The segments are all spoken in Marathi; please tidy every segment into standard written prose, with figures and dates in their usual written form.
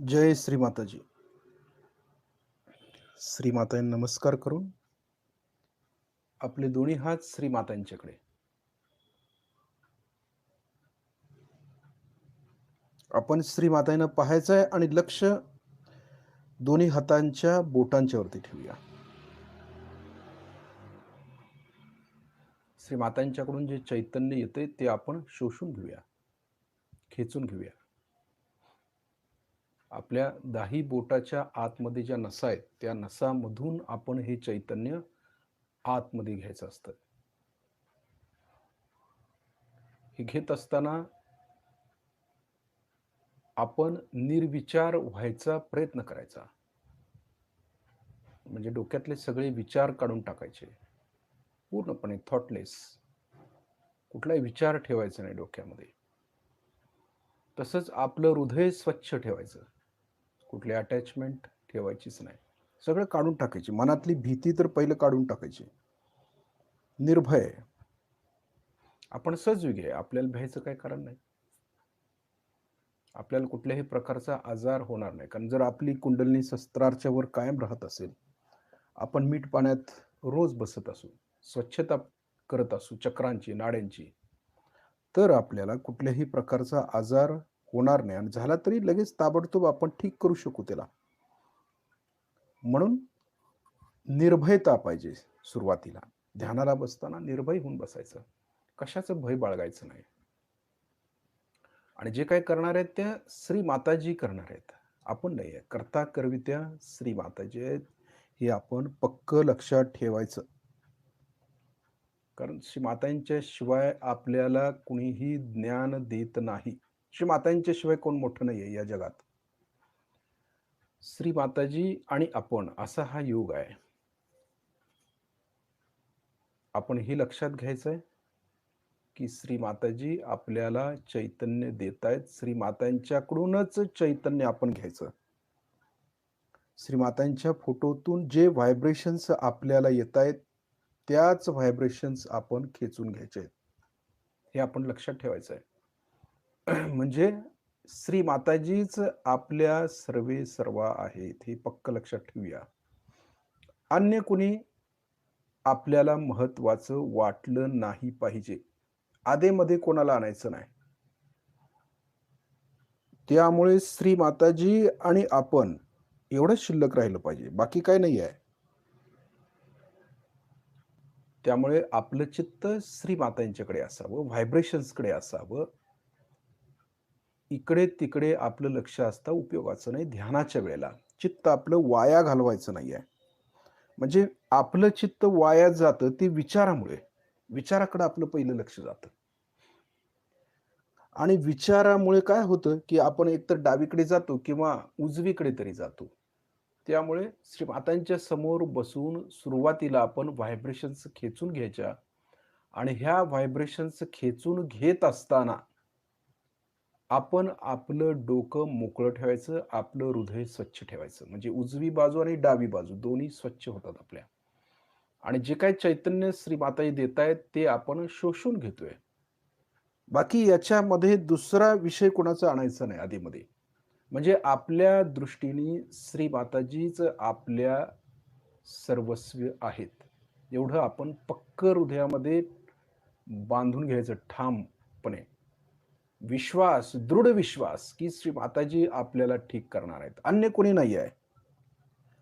जय श्री माताजी. श्री मातांना नमस्कार करून आपले दोन्ही हात श्री मातांच्याकडे. आपण श्री मातांना पाहायचं आहे आणि लक्ष दोन्ही हातांच्या बोटांच्यावरती ठेवूया. श्री मातांच्याकडून जे चैतन्य येते ते आपण शोषून घेऊया, खेचून घेऊया. आपल्या दाही बोटाच्या आतमध्ये ज्या नसा आहेत त्या नसामधून आपण हे चैतन्य आतमध्ये घ्यायचं असतं. हे घेत असताना आपण निर्विचार व्हायचा प्रयत्न करायचा. म्हणजे डोक्यातले सगळे विचार काढून टाकायचे, पूर्णपणे थॉटलेस. कुठलाही विचार ठेवायचा नाही डोक्यामध्ये. तसंच आपलं हृदय स्वच्छ ठेवायचं, कुठली अटॅचमेंट ठेवायचीच नाही. सगळं काढून टाकायची. मनातली भीती तर पहिलं काढून टाकायची. निर्भय आपण सजविगे आहे, आपल्याला भ्यायचं काही कारण नाही. आपल्याला कुठल्याही प्रकारचा आजार होणार नाही. कारण जर आपली कुंडलिनी शस्त्राच्या वर कायम राहत असेल, आपण मीठ पाण्यात रोज बसत असू, स्वच्छता करत असू चक्रांची, नाड्यांची, तर आपल्याला कुठल्याही प्रकारचा आजार होणार नाही. आणि झाला तरी लगेच ताबडतोब आपण ठीक करू शकू त्याला. म्हणून निर्भयता पाहिजे. सुरुवातीला ध्यानाला बसताना निर्भय होऊन बसायचं, कशाचं भय बाळगायचं नाही. आणि जे काही करणार आहेत त्या श्री माताजी करणार आहेत, आपण नाही आहे. करता करवित्या श्री माताजी आहेत, हे आपण पक्क लक्षात ठेवायचं. कारण श्री मातांच्या शिवाय आपल्याला कुणीही ज्ञान देत नाही. श्री मातांच्या शिवाय कोण मोठं नाही आहे या जगात. श्री माताजी आणि आपण असा हा योग आहे. आपण हे लक्षात घ्यायचं आहे की श्री माताजी आपल्याला चैतन्य देत आहेत. श्री मातांच्याकडूनच चैतन्य आपण घ्यायचं. श्री मातांच्या फोटोतून जे व्हायब्रेशन्स आपल्याला येत आहेत त्याच व्हायब्रेशन्स आपण खेचून घ्यायचे आहेत. हे आपण लक्षात ठेवायचं आहे. म्हणजे श्री माताजीच आपल्या सर्वे सर्वा आहेत, हे पक्क लक्षात ठेवूया. अन्य कुणी आपल्याला महत्वाचं वाटलं नाही पाहिजे. आधेमध्ये कोणाला आणायचं नाही. त्यामुळे श्री माताजी आणि आपण एवढंच शिल्लक राहिलं पाहिजे, बाकी काही नाही आहे. त्यामुळे आपलं चित्त श्री मातांच्याकडे असावं, व्हायब्रेशन्सकडे असावं. इकडे तिकडे आपलं लक्ष असता उपयोगाचं नाही. ध्यानाच्या वेळेला चित्त आपलं वाया घालवायचं नाही आहे. म्हणजे आपलं चित्त वाया जातं ते विचारामुळे. विचाराकडे आपलं पहिलं लक्ष जातं. आणि विचारामुळे काय होतं की आपण एकतर डावीकडे जातो किंवा उजवीकडे तरी जातो. त्यामुळे श्री मातांच्या समोर बसून सुरुवातीला आपण व्हायब्रेशन्स खेचून घ्यायच्या. आणि ह्या व्हायब्रेशन्स खेचून घेत असताना आपण आपलं डोकं मोकळं ठेवायचं, आपलं हृदय स्वच्छ ठेवायचं. म्हणजे उजवी बाजू आणि डावी बाजू दोन्ही स्वच्छ होतात आपल्या. आणि जे काही चैतन्य श्री माताजी देत आहेत ते आपण शोषून घेतोय. बाकी याच्यामध्ये दुसरा विषय कोणाचा आणायचा नाही आधीमध्ये. म्हणजे आपल्या दृष्टीने श्री माताजीच आपल्या सर्वस्व आहेत, एवढं आपण पक्क हृदयामध्ये बांधून घ्यायचं ठामपणे. विश्वास, दृढ विश्वास की श्री माताजी आपल्याला ठीक करणार आहेत, अन्य कोणी नाही आहे.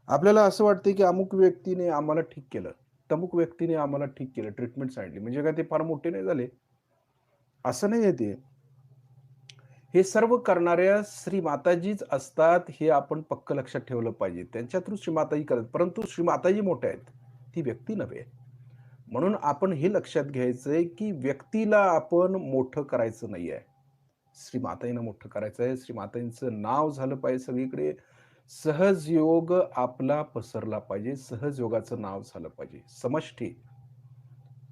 आपल्याला असं वाटतं की अमुक व्यक्तीने आम्हाला ठीक केलं, तमुक व्यक्तीने आम्हाला ठीक केलं, ट्रीटमेंट सांगितली, म्हणजे काय ते फार मोठे नाही झाले, असं नाही आहे ते. हे सर्व करणाऱ्या श्री माताजीच असतात, हे आपण पक्क लक्षात ठेवलं पाहिजे. त्यांच्या थ्रू श्री माताजी करत, परंतु श्री माताजी मोठे आहेत, ती व्यक्ती नव्हे. म्हणून आपण हे लक्षात घ्यायचंय की व्यक्तीला आपण मोठं करायचं नाहीये. श्री माताजींना मोठं करायचं आहे. श्री माताजींचं नाव झालं पाहिजे सगळीकडे. सहज योग आपला पसरला पाहिजे. सहज योगाचं नाव झालं पाहिजे. समष्टी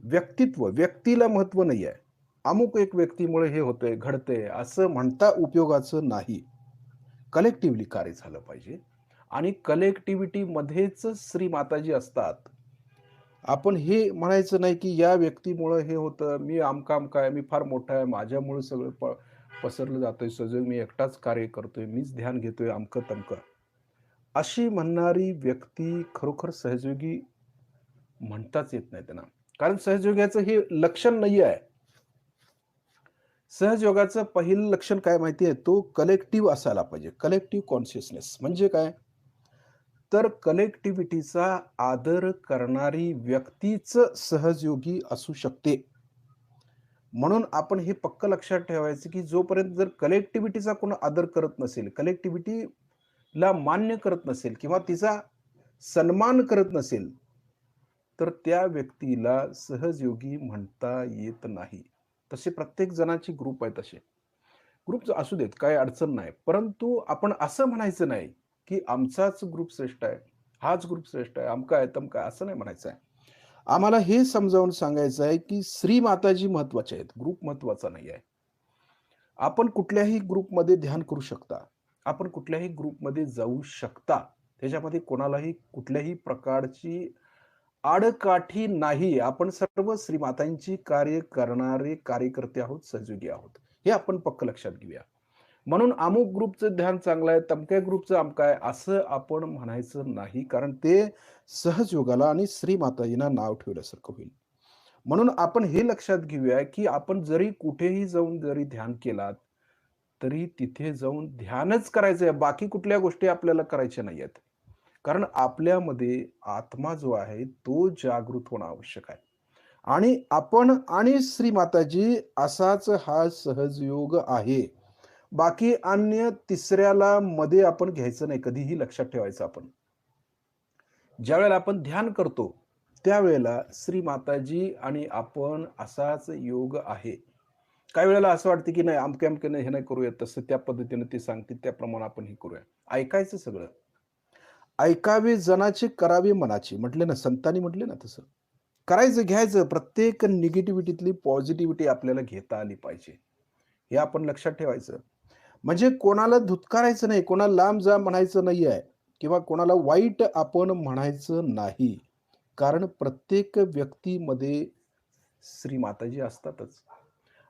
व्यक्तित्व, व्यक्तीला महत्व नाही आहे. अमुक एक व्यक्तीमुळे हे होतंय, घडतंय असं म्हणता उपयोगाचं नाही. कलेक्टिव्हली कार्य झालं पाहिजे आणि कलेक्टिव्हिटी मध्येच श्री माताजी असतात. आपण हे म्हणायचं नाही की या व्यक्तीमुळे हे होतं, मी आमका आमका आहे, मी फार मोठा आहे, माझ्यामुळे सगळं पसरलं जातंय, सहजोग मी एकटाच कार्य करतोय, मीच ध्यान घेतोय, अमकं-तमकं. अशी म्हणणारी व्यक्ती खरोखर सहजयोगी म्हणताच येत नाही त्यांना. कारण सहजयोगाचं हे लक्षण नाही आहे. सहजयोगाचं पहिलं लक्षण काय माहिती आहे? तो कलेक्टिव्ह असायला पाहिजे. कलेक्टिव्ह कॉन्शियसनेस म्हणजे काय? तर कलेक्टिव्हिटीचा आदर करणारी व्यक्तीच सहजयोगी असू शकते. म्हणून आपण हे पक्क लक्षात ठेवायचं, की जोपर्यंत जर कलेक्टिव्हिटीचा कोण आदर करत नसेल, कलेक्टिव्हिटीला मान्य करत नसेल किंवा तिचा सन्मान करत नसेल, तर त्या व्यक्तीला सहजयोगी म्हणता येत नाही. तसे प्रत्येक जणाची ग्रुप आहे तसे. ग्रुप असू देत, काही अडचण नाही. परंतु आपण असं म्हणायचं नाही, की आमचाच ग्रुप श्रेष्ठ आहे, हाच ग्रुप श्रेष्ठ आहे, अमका आहे, तमका आहे, असं नाही म्हणायचं आहे. आम्हाला हे समजावून सांगायचं आहे, की श्री माताजी महत्त्वाचे आहेत, ग्रुप महत्त्वाचा नाही आहे. आपण कुठल्याही ग्रुपमध्ये ध्यान करू शकता. आपण कुठल्याही ग्रुपमध्ये जाऊ शकता. त्याच्यामध्ये कोणालाही कुठल्याही प्रकारची आडकाठी नाही. आपण सर्व श्रीमातांची कार्य करणारे कार्यकर्ते आहोत, सहयोगी आहोत. हे आपण पक्क लक्षात घेऊया. म्हणून अमुक ग्रुपचं ध्यान चांगलं आहे, तमक्या ग्रुपचं अमकं आहे, असं आपण म्हणायचं नाही. कारण ते सहजयोगाला आणि श्रीमाताजींना नाव ठेवल्यासारखं होईल. म्हणून आपण हे लक्षात घेऊया, की आपण जरी कुठेही जाऊन जरी ध्यान केलात, तरी तिथे जाऊन ध्यानच करायचं आहे. बाकी कुठल्या गोष्टी आपल्याला करायच्या नाहीयेत. कारण आपल्यामध्ये आत्मा जो आहे, तो जागृत होणं आवश्यक आहे. आणि आपण आणि श्री माताजी असाच हा सहजयोग आहे. बाकी अन्य तिसऱ्याला मध्ये आपण घ्यायचं नाही. कधीही लक्षात ठेवायचं आपण. ज्यावेळेला आपण ध्यान करतो, त्यावेळेला श्री माताजी आणि आपण असाच योग आहे. काही वेळेला असं वाटतं, की नाही अमक्या-अमक्याने हे नाही करूया, तसं त्या पद्धतीने ते सांगतील त्याप्रमाणे आपण हे करूया. ऐकायचं सगळं. ऐकावे जनाचे करावे मनाचे. म्हटले ना, संतांनी म्हटले ना तसं. करायचं, घ्यायचं. प्रत्येक निगेटिव्हिटीतली पॉझिटिव्हिटी आपल्याला घेता आली पाहिजे. हे आपण लक्षात ठेवायचं. म्हणजे कोणाला धुतकारायचं नाही, कोणाला लांब जा म्हणायचं नाही आहे किंवा कोणाला वाईट आपण म्हणायचं नाही. कारण प्रत्येक व्यक्तीमध्ये श्री माताजी असतातच.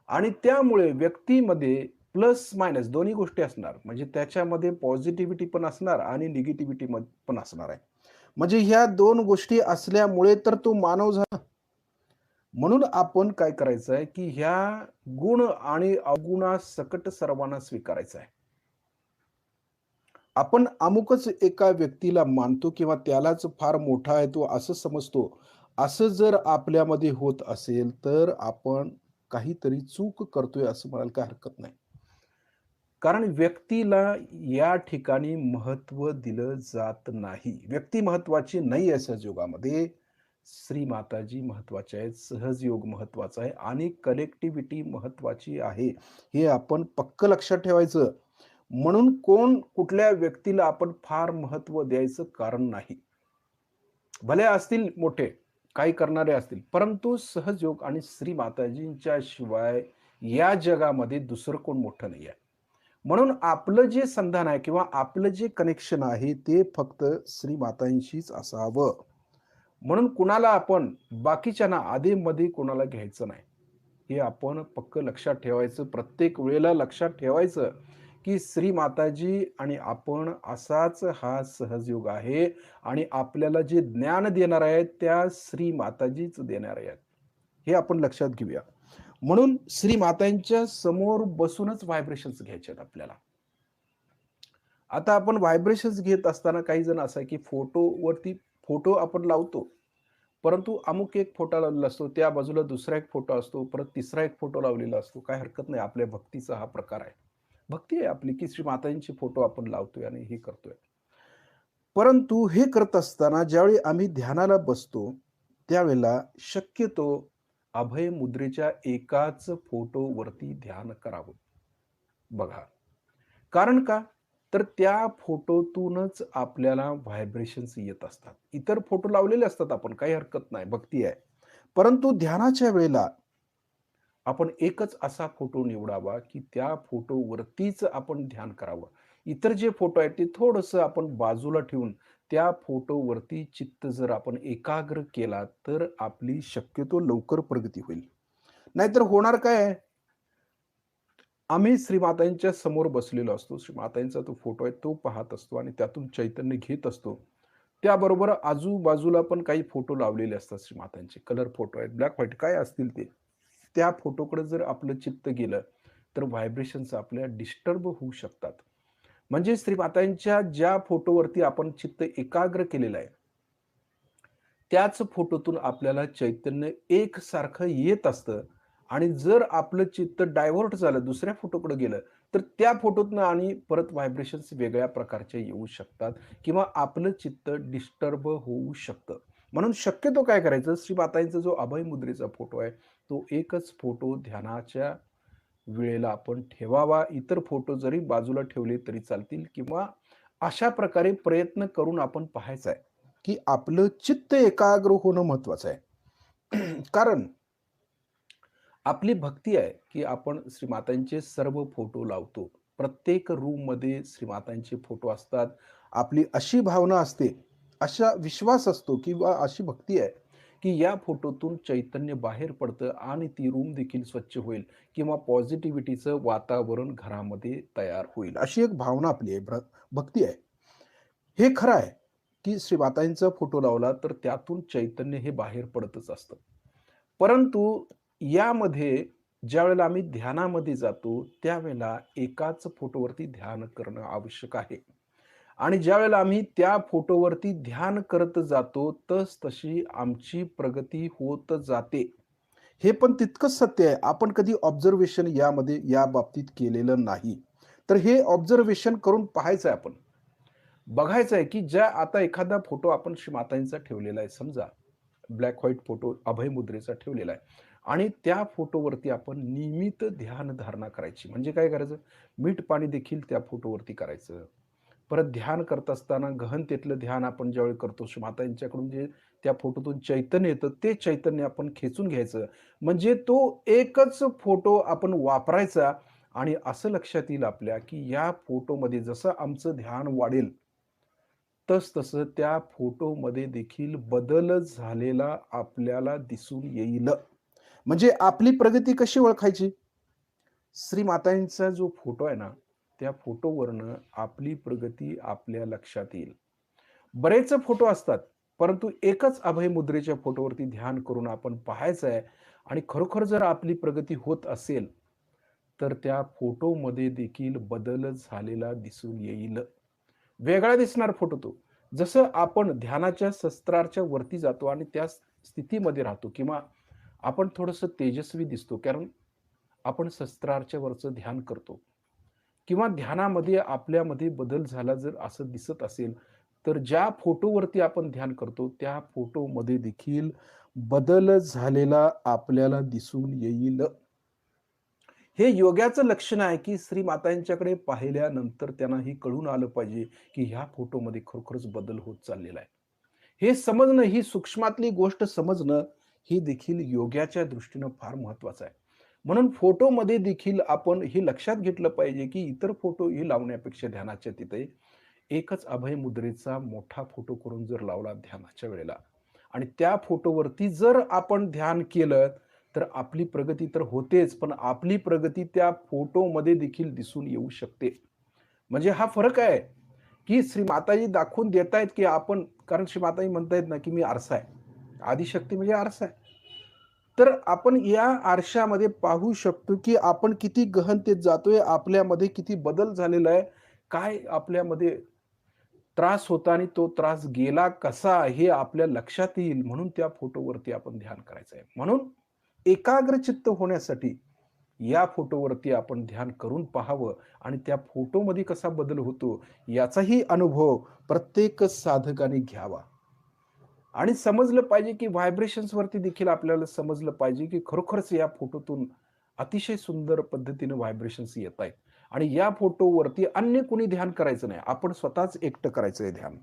आणि त्यामुळे व्यक्तीमध्ये प्लस मायनस दोन्ही गोष्टी असणार. म्हणजे त्याच्यामध्ये पॉझिटिव्हिटी पण असणार आणि निगेटिव्हिटी पण असणार आहे. म्हणजे ह्या 2 गोष्टी असल्यामुळे तर तो मानव झाला. म्हणून आपण काय करायचं आहे, की ह्या गुण आणि अवगुणासकट सर्वांना स्वीकारायचं आहे. आपण अमुकच एका व्यक्तीला मानतो किंवा त्यालाच फार मोठा आहे तो असं समजतो. असं जर आपल्यामध्ये होत असेल, तर आपण काहीतरी चूक करतोय असं म्हणायला काही हरकत नाही. कारण व्यक्तीला या ठिकाणी महत्त्व दिलं जात नाही. व्यक्ती महत्त्वाची नाही आहे सहजयोगामध्ये. श्री माताजी महत्त्वाच्या आहेत, सहजयोग महत्त्वाचा आहे आणि कलेक्टिव्हिटी महत्त्वाची आहे. हे आपण पक्क लक्षात ठेवायचं. म्हणून कोण कुठल्या व्यक्तीला आपण फार महत्त्व द्यायचं कारण नाही. भले असतील मोठे, काही करणारे असतील, परंतु सहजयोग आणि श्री माताजींच्या शिवाय या जगामध्ये दुसरं कोण मोठं नाही आहे. म्हणून आपलं जे संधान आहे किंवा आपलं जे कनेक्शन आहे ते फक्त श्री मातांशीच असावं. म्हणून कुणाला आपण बाकीच्यांना आधीमध्ये कोणाला घ्यायचं नाही. हे आपण पक्क लक्षात ठेवायचं. प्रत्येक वेळेला लक्षात ठेवायचं, की श्री माताजी आणि आपण असाच हा सहजयोग आहे आणि आपल्याला जे ज्ञान देणार आहेत, त्या श्री माताजीच देणार आहेत. हे आपण लक्षात घेऊया. म्हणून श्री मातांच्या समोर बसूनच व्हायब्रेशन्स घ्यायचे आहेत आपल्याला. आता आपण व्हायब्रेशन्स घेत असताना काही जण असं आहे, की फोटो आपण लावतो. परंतु अमुक एक फोटो लावलेला असतो, त्या बाजूला दुसरा एक फोटो असतो, परत तिसरा एक फोटो लावलेला असतो. काही हरकत नाही. आपल्या भक्तीचा हा प्रकार आहे. भक्ती आहे आपली, की श्री माताजींचे फोटो आपण लावतोय आणि हे करतोय. परंतु हे करत असताना ज्यावेळी आम्ही ध्यानाला बसतो, त्यावेळेला शक्यतो अभय मुद्रेच्या एकाच फोटोवरती ध्यान करावं. बघा. कारण का? तर त्या फोटोतूनच आपल्याला व्हायब्रेशन्स येत असतात. इतर फोटो लावलेले असतात आपण, काही हरकत नाही, भक्ती आहे. परंतु ध्यानाच्या वेळेला आपण एकच असा फोटो निवडावा, की त्या फोटोवरतीच आपण ध्यान करावं. इतर जे फोटो आहेत, ते थोडंसं आपण बाजूला ठेवून त्या फोटोवरती चित्त जर आपण एकाग्र केला, तर आपली शक्यतो लवकर प्रगती होईल. नाहीतर होणार काय आहे? आम्ही श्रीमातांच्या समोर बसलेलो असतो. श्रीमातांचा तो फोटो आहे तो पाहत असतो आणि त्यातून चैतन्य घेत असतो. त्याबरोबर आजूबाजूला पण काही फोटो लावलेले असतात श्रीमातांचे. कलर फोटो आहेत, ब्लॅक व्हाईट काय असतील ते. त्या फोटोकडे जर आपलं चित्त गेलं, तर व्हायब्रेशन्स आपल्या डिस्टर्ब होऊ शकतात. म्हणजे श्रीमातांच्या ज्या फोटोवरती आपण चित्त एकाग्र केलेलं आहे, त्याच फोटोतून आपल्याला चैतन्य एकसारखं येत असतं आणि जर आपलं चित्त डायव्हर्ट झालं, दुसऱ्या फोटोकडे गेलं, तर त्या फोटोतनं आणि परत व्हायब्रेशन्स वेगळ्या प्रकारचे येऊ शकतात किंवा आपलं चित्त डिस्टर्ब होऊ शकतं. म्हणून शक्यतो काय करायचं, श्रीमातांचा जो अभय मुद्रेचा फोटो आहे, तो एकच फोटो ध्यानाच्या वेळेला आपण ठेवावा. इतर फोटो जरी बाजूला ठेवले तरी चालतील किंवा अशा प्रकारे प्रयत्न करून आपण पाहायचं आहे, की आपलं चित्त एकाग्र होणं महत्वाचं आहे. कारण आपली भक्ती आहे, की आपण श्रीमातांचे सर्व फोटो लावतो. प्रत्येक रूममध्ये श्रीमातांचे फोटो असतात. आपली अशी भावना असते, असा विश्वास असतो किंवा अशी भक्ती आहे, की या फोटोतून चैतन्य बाहेर पडतं आणि ती रूम देखील स्वच्छ होईल किंवा पॉझिटिव्हिटीचं वातावरण घरामध्ये तयार होईल. अशी एक भावना आपली आहे, भक्ती आहे. हे खरं आहे, की श्रीमातांचा फोटो लावला तर त्यातून चैतन्य हे बाहेर पडतच असतं. परंतु यामध्ये ज्यावेळेला आम्ही ध्यानामध्ये जातो, त्यावेळेला एकाच फोटोवरती ध्यान करणं आवश्यक आहे. आणि ज्यावेळेला आम्ही त्या फोटोवरती ध्यान करत जातो, तशी आमची प्रगती होत जाते. हे पण तितकंच सत्य आहे. आपण कधी ऑब्झर्वेशन यामध्ये या बाबतीत केलेलं नाही. तर हे ऑब्झर्वेशन करून पाहायचं आहे आपण. बघायचं आहे, की ज्या आता एखादा फोटो आपण मातांचा ठेवलेला आहे समजा, ब्लॅक व्हाईट फोटो अभय मुद्रेचा ठेवलेला आहे आणि त्या फोटोवरती आपण नियमित ध्यान धारणा करायची. म्हणजे काय करायचं? मीठ पाणी देखील त्या फोटोवरती करायचं. परत ध्यान करत असताना गहनतेतलं ध्यान आपण ज्यावेळी करतो, मातांच्याकडून जे त्या फोटोतून चैतन्य येतं, ते चैतन्य आपण खेचून घ्यायचं. म्हणजे तो एकच फोटो आपण वापरायचा आणि असं लक्षात येईल आपल्या, की या फोटोमध्ये जसं आमचं ध्यान वाढेल, तसं त्या फोटोमध्ये देखील बदल झालेला आपल्याला दिसून येईल. म्हणजे आपली प्रगती कशी ओळखायची? श्रीमातांचा जो फोटो आहे ना, त्या फोटोवरनं आपली प्रगती आपल्या लक्षात येईल. बरेच फोटो असतात, परंतु एकच अभय मुद्रेच्या फोटोवरती ध्यान करून आपण पाहायचं आहे आणि खरोखर जर आपली प्रगती होत असेल, तर त्या फोटोमध्ये देखील बदल झालेला दिसून येईल. वेगळा दिसणार फोटो तो. जसं आपण ध्यानाच्या शस्त्राच्या वरती जातो आणि त्या स्थितीमध्ये राहतो किंवा आपण थोडंसं तेजस्वी दिसतो, कारण आपण शस्त्राच्या वरचं ध्यान करतो किंवा ध्यानामध्ये आपल्यामध्ये बदल झाला जर असं दिसत असेल, तर ज्या फोटोवरती आपण ध्यान करतो, त्या फोटोमध्ये देखील बदल झालेला आपल्याला दिसून येईल. हे योगाचं लक्षण आहे, की श्रीमातांच्याकडे पाहिल्यानंतर त्यांना हे कळून आलं पाहिजे, की ह्या फोटोमध्ये खरोखरच बदल होत चाललेला आहे. हे समजणं, ही सूक्ष्मातली गोष्ट समजणं, ही देखील योगाच्या दृष्टीनं फार महत्वाचं आहे. म्हणून फोटोमध्ये देखील आपण हे लक्षात घेतलं पाहिजे, की इतर फोटो हे लावण्यापेक्षा ध्यानाच्या तिथे एकच अभय मुद्रेचा मोठा फोटो करून जर लावला ध्यानाच्या वेळेला आणि त्या फोटोवरती जर आपण ध्यान केलं, तर आपली प्रगती तर होतेच, पण आपली प्रगती त्या फोटोमध्ये देखील दिसून येऊ शकते. म्हणजे हा फरक आहे, की श्री माताजी दाखवून देतायत, की आपण कारण श्री माताजी म्हणतायत ना, की मी आरसा आहे. आदिशक्ती म्हणजे आरसा आहे. तर आपण या आरशामध्ये पाहू शकतो, की आपण किती गहनतेत जातोय, आपल्यामध्ये किती बदल झालेला आहे, काय आपल्यामध्ये त्रास होता आणि तो त्रास गेला कसा हे आपल्या लक्षात येईल म्हणून त्या फोटोवरती आपण ध्यान करायचं आहे. म्हणून एकाग्रचित्त होण्यासाठी या फोटोवरती आपण ध्यान करून पाहावं आणि त्या फोटोमध्ये कसा बदल होतो याचाही अनुभव प्रत्येक साधकाने घ्यावा. आणि समजलं पाहिजे, की व्हायब्रेशन्सवरती देखील आपल्याला समजलं पाहिजे, की खरोखरच या फोटोतून अतिशय सुंदर पद्धतीने व्हायब्रेशन्स येतायत आणि या फोटोवरती अन्य कोणी ध्यान करायचं नाही. आपण स्वतःच एकटं करायचंय ध्यान.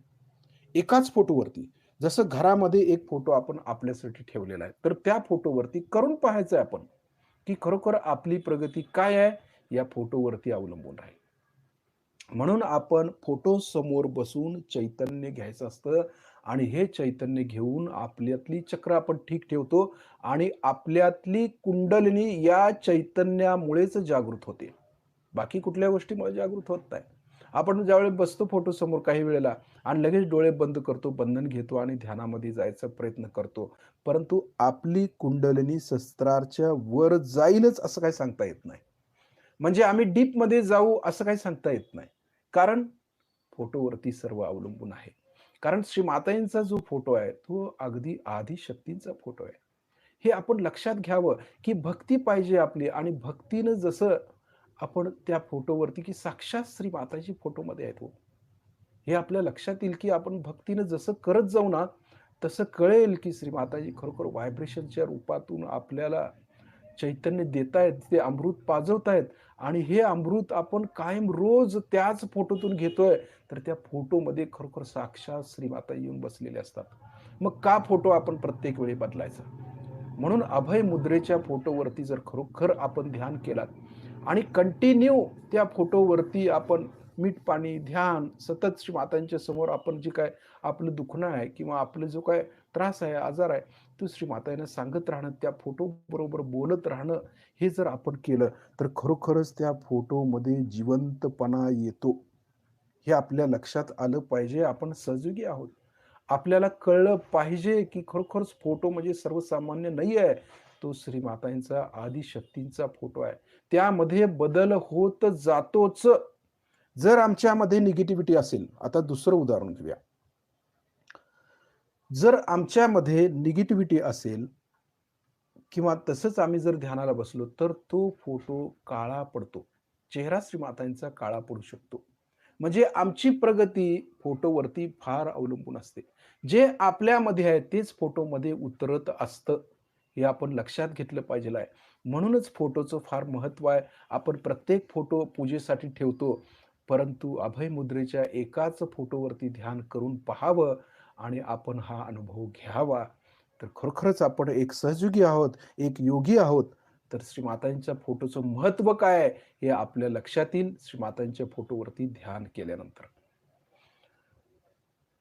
एकाच फोटोवरती. जसं घरामध्ये एक फोटो आपण आपल्यासाठी ठेवलेला आहे. तर त्या फोटोवरती करून पाहायचंय आपण, की खरोखर आपली प्रगती काय आहे? या फोटोवरती अवलंबून राहील. म्हणून आपण फोटो समोर बसून चैतन्य घ्यायचं असतं आणि हे चैतन्य घेऊन आपल्यातली चक्र आपण ठीक ठेवतो आणि आपल्यातली कुंडलिनी या चैतन्यामुळेच जागृत होते. बाकी कुठल्या गोष्टीमुळे जागृत होत नाही. आपण ज्यावेळेस बसतो फोटो समोर काही वेळेला आणि लगेच डोळे बंद करतो, बंधन घेतो आणि ध्यानामध्ये जायचा प्रयत्न करतो. परंतु आपली कुंडलिनी सहस्त्रारच्या वर जाईलच असं काही सांगता येत नाही. म्हणजे आम्ही डीपमध्ये जाऊ असं काही सांगता येत नाही. कारण फोटोवरती सर्व अवलंबून आहे. कारण श्री माताजींचा जो फोटो आहे, तो अगदी आदिशक्तींचा फोटो आहे. हे आपण लक्षात घ्यावं, की भक्ती पाहिजे आपली आणि भक्तीनं जसं आपण त्या फोटोवरती, की साक्षात श्री माताजी फोटोमध्ये आहेत हो. हे आपल्या लक्षात येईल, की आपण भक्तीनं जसं करत जाऊ ना, तसं कळेल, की श्री माताजी खरोखर व्हायब्रेशनच्या रूपातून आपल्याला चैतन्य देतायत, ते अमृत पाजवतायत आणि हे अमृत आपण कायम रोज त्याच फोटोतून घेतोय, तर त्या फोटोमध्ये खरोखर साक्षात श्री माता येऊन बसलेले असतात. मग का फोटो आपण प्रत्येक वेळी बदलायचा? म्हणून अभय मुद्रेच्या फोटोवरती जर खरोखर आपण ध्यान केलात आणि कंटिन्यू त्या फोटोवरती आपण मीठ पाणी, ध्यान सतत श्री मातांच्या समोर आपण जे काय आपलं दुखणं आहे किंवा आपलं जो काय त्रास आहे, आजार आहे, तो श्री मातांना सांगत राहणं, त्या फोटो बरोबर बोलत राहणं, हे जर आपण केलं, तर खरोखरच त्या फोटोमध्ये जिवंतपणा येतो. हे आपल्या लक्षात आलं पाहिजे. आपण सहयोगी आहोत. आपल्याला कळलं पाहिजे, की खरोखरच फोटो म्हणजे सर्वसामान्य नाही आहे. तो श्री मातांचा आदिशक्तींचा फोटो आहे. त्यामध्ये बदल होत जातोच. जर आमच्यामध्ये निगेटिव्हिटी असेल, आता दुसरं उदाहरण घेऊया. जर आमच्यामध्ये निगेटिव्हिटी असेल किंवा तसंच आम्ही जर ध्यानाला बसलो, तर तो फोटो काळा पडतो. चेहरा श्री मातांचा काळा पडू शकतो. म्हणजे आमची प्रगती फोटोवरती फार अवलंबून असते. जे आपल्यामध्ये आहे तेच फोटोमध्ये उतरत असतं. हे आपण लक्षात घेतलं पाहिजेल आहे. म्हणूनच फोटोचं फार महत्त्व आहे. आपण प्रत्येक फोटो पूजेसाठी ठेवतो. परंतु अभय मुद्रेच्या एकाच फोटोवरती ध्यान करून पहावं आणि आपण हा अनुभव घ्यावा. तर खरोखरच आपण एक सहयोगी आहोत, एक योगी आहोत. तर श्री मातांच्या फोटोचं महत्त्व काय आहे, हे आपल्या लक्षात येईल श्री मातांच्या फोटोवरती ध्यान केल्यानंतर.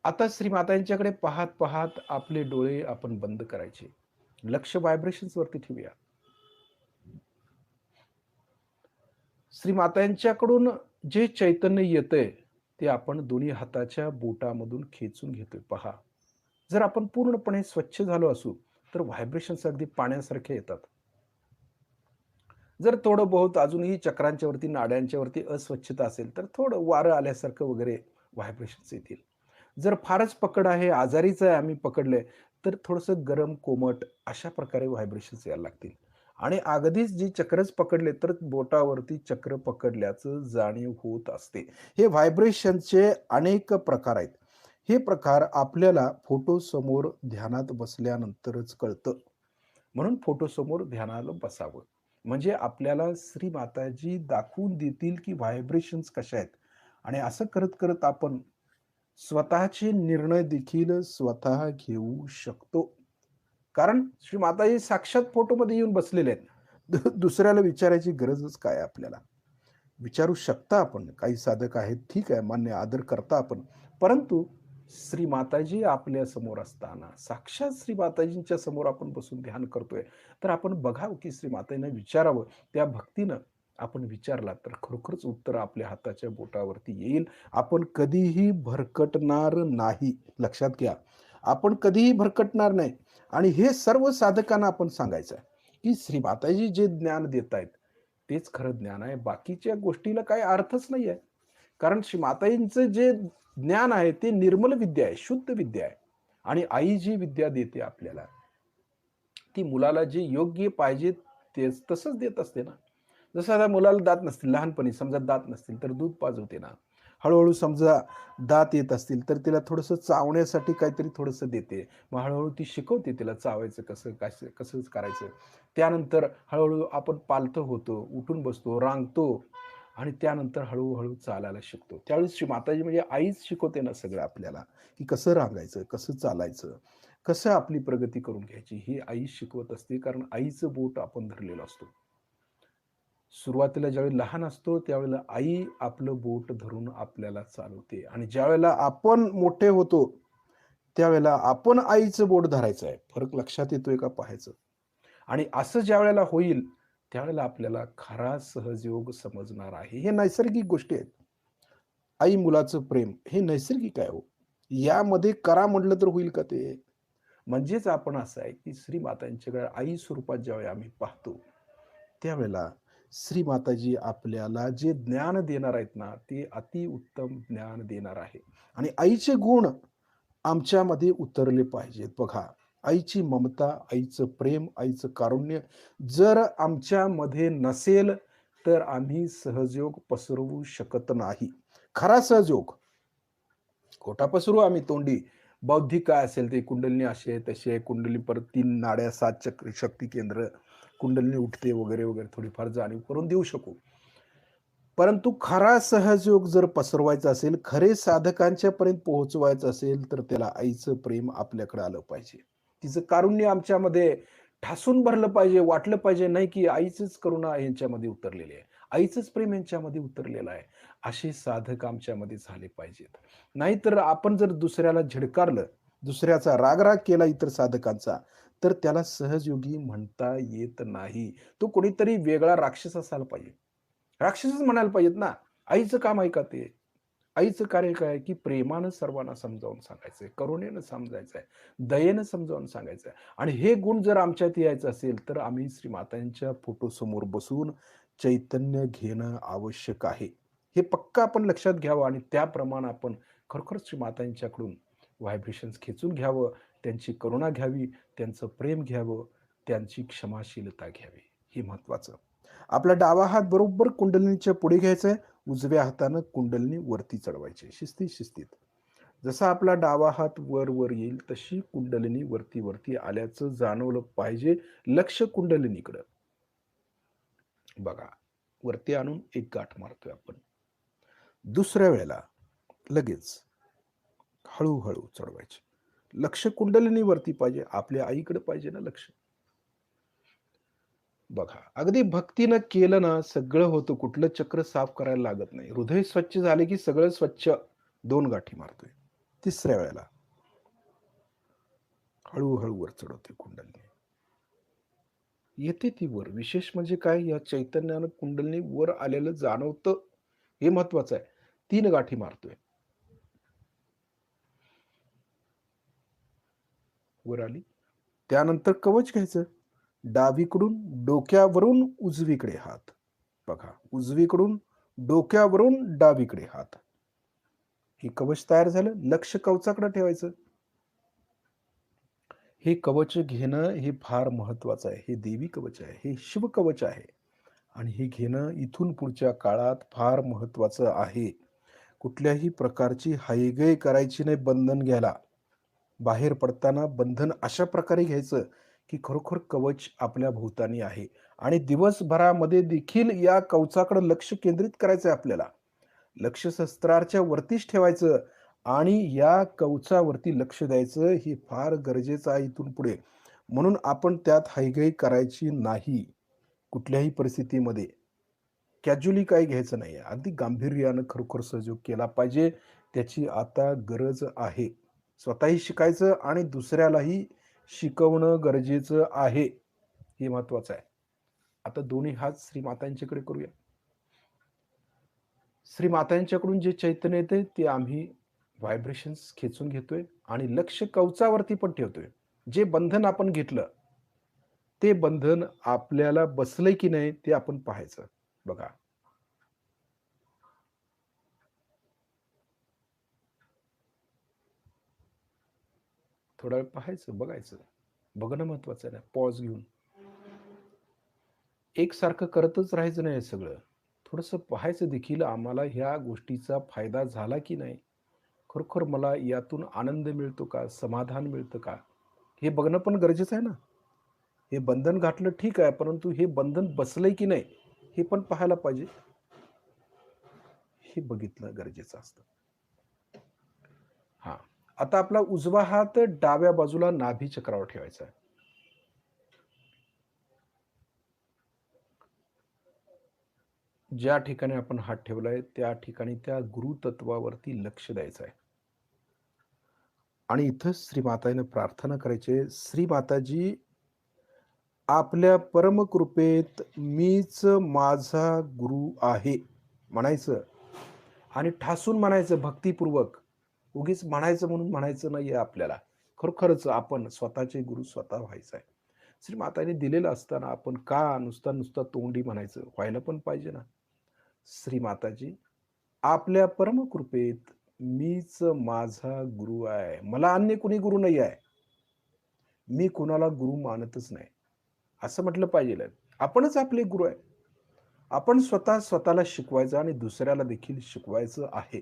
आता श्री मातांच्याकडे पाहत-पाहत आपले डोळे आपण बंद करायचे. लक्ष व्हायब्रेशन्सवरती ठेवूया. श्री मातांच्याकडून जे चैतन्य येतंय, ते आपण दोन्ही हाताच्या बोटामधून खेचून घेतोय पहा. जर आपण पूर्णपणे स्वच्छ झालो असू, तर व्हायब्रेशन्स अगदी पाण्यासारखे येतात. जर थोडं बहुत अजूनही चक्रांच्या वरती, नाड्यांच्या वरती अस्वच्छता असेल, तर थोडं वारं आल्यासारखं वगैरे व्हायब्रेशन्स येतील. जर फारच पकड आहे, आजारीच आहे आम्ही पकडलंय, तर थोडंसं गरम, कोमट अशा प्रकारे व्हायब्रेशन्स यायला लागतील. आणि अगदीच जी चक्रच पकडले, तर बोटावरती चक्र पकडल्याचं जाणीव होत असते. हे व्हायब्रेशनचे अनेक प्रकार आहेत. हे प्रकार आपल्याला फोटोसमोर ध्यानात बसल्यानंतरच कळतं. म्हणून फोटोसमोर ध्यानाला बसावं. म्हणजे आपल्याला श्री माताजी दाखवून देतील, की व्हायब्रेशन्स कशा आहेत आणि असं करत-करत आपण स्वतःचे निर्णय देखील स्वतः घेऊ शकतो. कारण श्री माताजी साक्षात फोटोमध्ये येऊन बसलेले आहेत. दुसऱ्याला विचारायची गरजच काय आहे आपल्याला? विचारू शकता आपण. काही साधक आहेत, ठीक आहे, मान्य आदर करता आपण. परंतु श्री माताजी आपल्या समोर असताना, साक्षात श्री माताजींच्या समोर आपण बसून ध्यान करतोय, तर आपण बघावं की श्री माताजींना विचारावं. त्या भक्तीनं आपण विचारला तर खरोखरच उत्तर आपल्या हाताच्या बोटावरती येईल. आपण कधीही भरकटणार नाही. लक्षात घ्या. आपण कधीही भरकटणार नाही आणि हे सर्व साधकांना आपण सांगायचं आहे, की श्री माताजी जे ज्ञान देतायत, तेच खरं ज्ञान आहे. बाकीच्या गोष्टीला काही अर्थच नाहीये. कारण माताजींचं जे ज्ञान आहे ते निर्मल विद्या आहे, शुद्ध विद्या आहे. आणि आई जी विद्या देते आपल्याला, ती मुलाला जे योग्य पाहिजे तेच तसंच देत असते ना. जसं आता मुलाला दात नसतील, लहानपणी समजा दात नसतील, तर दूध पाजवते ना. हळू समजा दात येत असतील, तर तिला थोडंसं चावण्यासाठी काहीतरी थोडंसं देते. मग हळू ती शिकवते तिला चावायचं कसं, कसं कसं करायचं. त्यानंतर हळू आपण पालथं होतो, उठून बसतो, रांगतो आणि त्यानंतर हळू चालायला शिकतो. त्यावेळेस माताजी म्हणजे आईच शिकवते ना सगळं आपल्याला, की कसं रांगायचं, कसं चालायचं, कसं आपली प्रगती करून घ्यायची. ही आई शिकवत असते, कारण आईचं बोट आपण धरलेलं असतो. सुरुवातीला ज्यावेळी लहान असतो, त्यावेळेला आई आपलं बोट धरून आपल्याला चालवते आणि ज्यावेळेला आपण मोठे होतो, त्यावेळेला आपण आईचं बोट धरायचं आहे. फरक लक्षात येतोय का पाहायचं. आणि असं ज्यावेळेला होईल, त्यावेळेला आपल्याला खरा सहजयोग समजणार आहे. हे नैसर्गिक गोष्टी आहेत. आई मुलाचं प्रेम हे नैसर्गिक आहे हो. यामध्ये करा म्हटलं तर होईल का ते? म्हणजेच आपण असं आहे, की श्री मातांच्याकडे आई स्वरूपात ज्यावेळी आम्ही पाहतो, त्यावेळेला श्री माताजी आपल्याला जे ज्ञान देणार आहेत ना, ते अतिउत्तम ज्ञान देणार आहे. आणि आईचे गुण आमच्यामध्ये उतरले पाहिजेत. बघा, आईची ममता, आईचं प्रेम, आईचं कारुण्य जर आमच्यामध्ये नसेल, तर आम्ही सहजयोग पसरवू शकत नाही. खरा सहजयोग खोटा पसरू आम्ही तोंडी. बौद्धिक काय असेल ते कुंडलिनी अशी आहे, तशी आहे. कुंडली परत 3 नाड्या, 7 चक्र, शक्ती केंद्र, कुंडलिनी उठते वगैरे, वगैरे थोडीफार जाणीव करून देऊ शकू. परंतु खरा सहजयोग जर पसरवायचा असेल, खरे साधकांच्या पर्यंत पोहोचवायचं असेल, तर त्याला आईचं प्रेम आपल्याकडे आलं पाहिजे. तिचं कारुण्य आमच्यामध्ये ठासून भरलं पाहिजे, वाटलं पाहिजे नाही, की आईचीच करुणा यांच्यामध्ये उतरलेली आहे. आईचंच प्रेम यांच्यामध्ये उतरलेलं आहे. असे साधक आमच्यामध्ये झाले पाहिजेत. नाहीतर आपण जर दुसऱ्याला झिडकारलं, दुसऱ्याचा राग-राग केला इतर साधकांचा, तर त्याला सहजयोगी म्हणता येत नाही. तो कोणीतरी वेगळा राक्षस असायला पाहिजे. राक्षसच म्हणायला पाहिजेत ना. आईचं काम आहे का ते? आईचं कार्य काय आहे, की प्रेमानं सर्वांना समजावून सांगायचंय, करुणेनं समजायचंय, दयेनं समजावून सांगायचंय. आणि हे गुण जर आमच्यात यायचं असेल, तर आम्ही श्री मातांच्या फोटोसमोर बसून चैतन्य घेणं आवश्यक आहे. हे पक्का आपण लक्षात घ्यावं आणि त्याप्रमाणे आपण खरोखरच श्री मातांच्याकडून व्हायब्रेशन्स खेचून घ्यावं, त्यांची करुणा घ्यावी, त्यांचं प्रेम घ्यावं, त्यांची क्षमाशीलता घ्यावी. हे महत्वाचं. आपला डावा हात बरोबर कुंडलिनीच्या पुढे घ्यायचा आहे. उजव्या हातानं कुंडलिनी वरती चढवायची. शिस्तीत, शिस्तीत. जसा आपला डावा हात वर-वर येईल, तशी कुंडलिनी वरती-वरती आल्याचं जाणवलं पाहिजे. लक्ष कुंडलिनीकडं. बघा, वरती आणून एक गाठ मारतोय आपण. दुसऱ्या वेळेला लगेच हळू चढवायची. लक्ष कुंडलिनीवरती पाहिजे. आपल्या आईकडे पाहिजे ना लक्ष. बघा, अगदी भक्तीनं केलं ना, सगळं होतं. कुठलं चक्र साफ करायला लागत नाही. हृदय स्वच्छ झाले, की सगळं स्वच्छ. 2 गाठी मारतोय. तिसऱ्या वेळेला हळू वर चढवतोय कुंडलिनी. येते ती वर. विशेष म्हणजे काय, या चैतन्यानं कुंडलिनी वर आलेलं जाणवतं. हे महत्वाचं आहे. 3 गाठी मारतोय. वर आली. त्यानंतर कवच घ्यायचं. डावीकडून डोक्यावरून उजवीकडे हात. बघा, उजवीकडून डोक्यावरून डावीकडे हात. हे कवच तयार झालं. लक्ष कवचाकडे ठेवायचं. हे कवच घेणं हे फार महत्वाचं आहे. हे देवी कवच आहे. हे शिवकवच आहे. आणि हे घेणं इथून पुढच्या काळात फार महत्वाचं आहे. कुठल्याही प्रकारची हयगय करायची नाही बंधन घ्यायला. बाहेर पडताना बंधन अशा प्रकारे घ्यायचं, की खरोखर कवच आपल्या भोवतानी आहे आणि दिवसभरामध्ये देखील या कवचाकडे लक्ष केंद्रित करायचं आहे आपल्याला. लक्ष शस्त्राच्या वरतीच ठेवायचं आणि या कवचावरती लक्ष द्यायचं हे फार गरजेचं आहे इथून पुढे. म्हणून आपण त्यात हयगय करायची नाही कुठल्याही परिस्थितीमध्ये. कॅज्युअली काही घ्यायचं नाहीये. अगदी गांभीर्यानं खरोखर सहयोग केला पाहिजे. त्याची आता गरज आहे. स्वतःही शिकायचं आणि दुसऱ्यालाही शिकवणं गरजेचं आहे. हे महत्वाचं आहे. आता दोन्ही हात श्रीमातांच्याकडे करूया. श्रीमातांच्याकडून जे चैतन्य येते ते आम्ही व्हायब्रेशन्स खेचून घेतोय आणि लक्ष कवचावरती पण ठेवतोय. जे बंधन आपण घेतलं, ते बंधन आपल्याला बसलंय की नाही ते आपण पाहायचं. बघा, थोडा वेळ पाहायचं, बघायचं. बघणं महत्वाचं आहे ना, पॉज घेऊन. एकसारखं करतच राहायचं नाही सगळं. थोडंसं पाहायचं देखील आम्हाला ह्या गोष्टीचा फायदा झाला की नाही? खरोखर मला यातून आनंद मिळतो का? समाधान मिळतं का? हे बघणं पण गरजेचं आहे ना. हे बंधन घातलं ठीक आहे, परंतु हे बंधन बसलंय की नाही? हे पण पाहायला पाहिजे. हे बघितलं गरजेचं असतं. हां. आता आपला उजवा हात डाव्या बाजूला नाभी चक्रावर ठेवायचा आहे. ज्या ठिकाणी आपण हात ठेवलाय त्या ठिकाणी त्या गुरुतत्वावरती लक्ष द्यायचं आहे. आणि इथं श्रीमाताने प्रार्थना करायची आहे, श्री माताजी आपल्या परमकृपेत मीच माझा गुरु आहे म्हणायचं आणि ठासून म्हणायचं भक्तिपूर्वक. उगीच म्हणायचं म्हणून म्हणायचं नाहीये आपल्याला. खरोखरच आपण स्वतःचे गुरु स्वतः व्हायचं आहे. श्रीमाताने दिलेलं असताना आपण का नुसता तोंडी म्हणायचं? व्हायला पण पाहिजे ना. श्रीमाताजी, आपल्या परमकृपेत मीच माझा गुरु आहे. मला अन्य कुणी गुरु नाही आहे. मी कुणाला गुरु मानतच नाही. असं म्हटलं पाहिजे. आपणच आपले गुरु आहे. आपण स्वतः स्वतःला शिकवायचं आणि दुसऱ्याला देखील शिकवायचं आहे.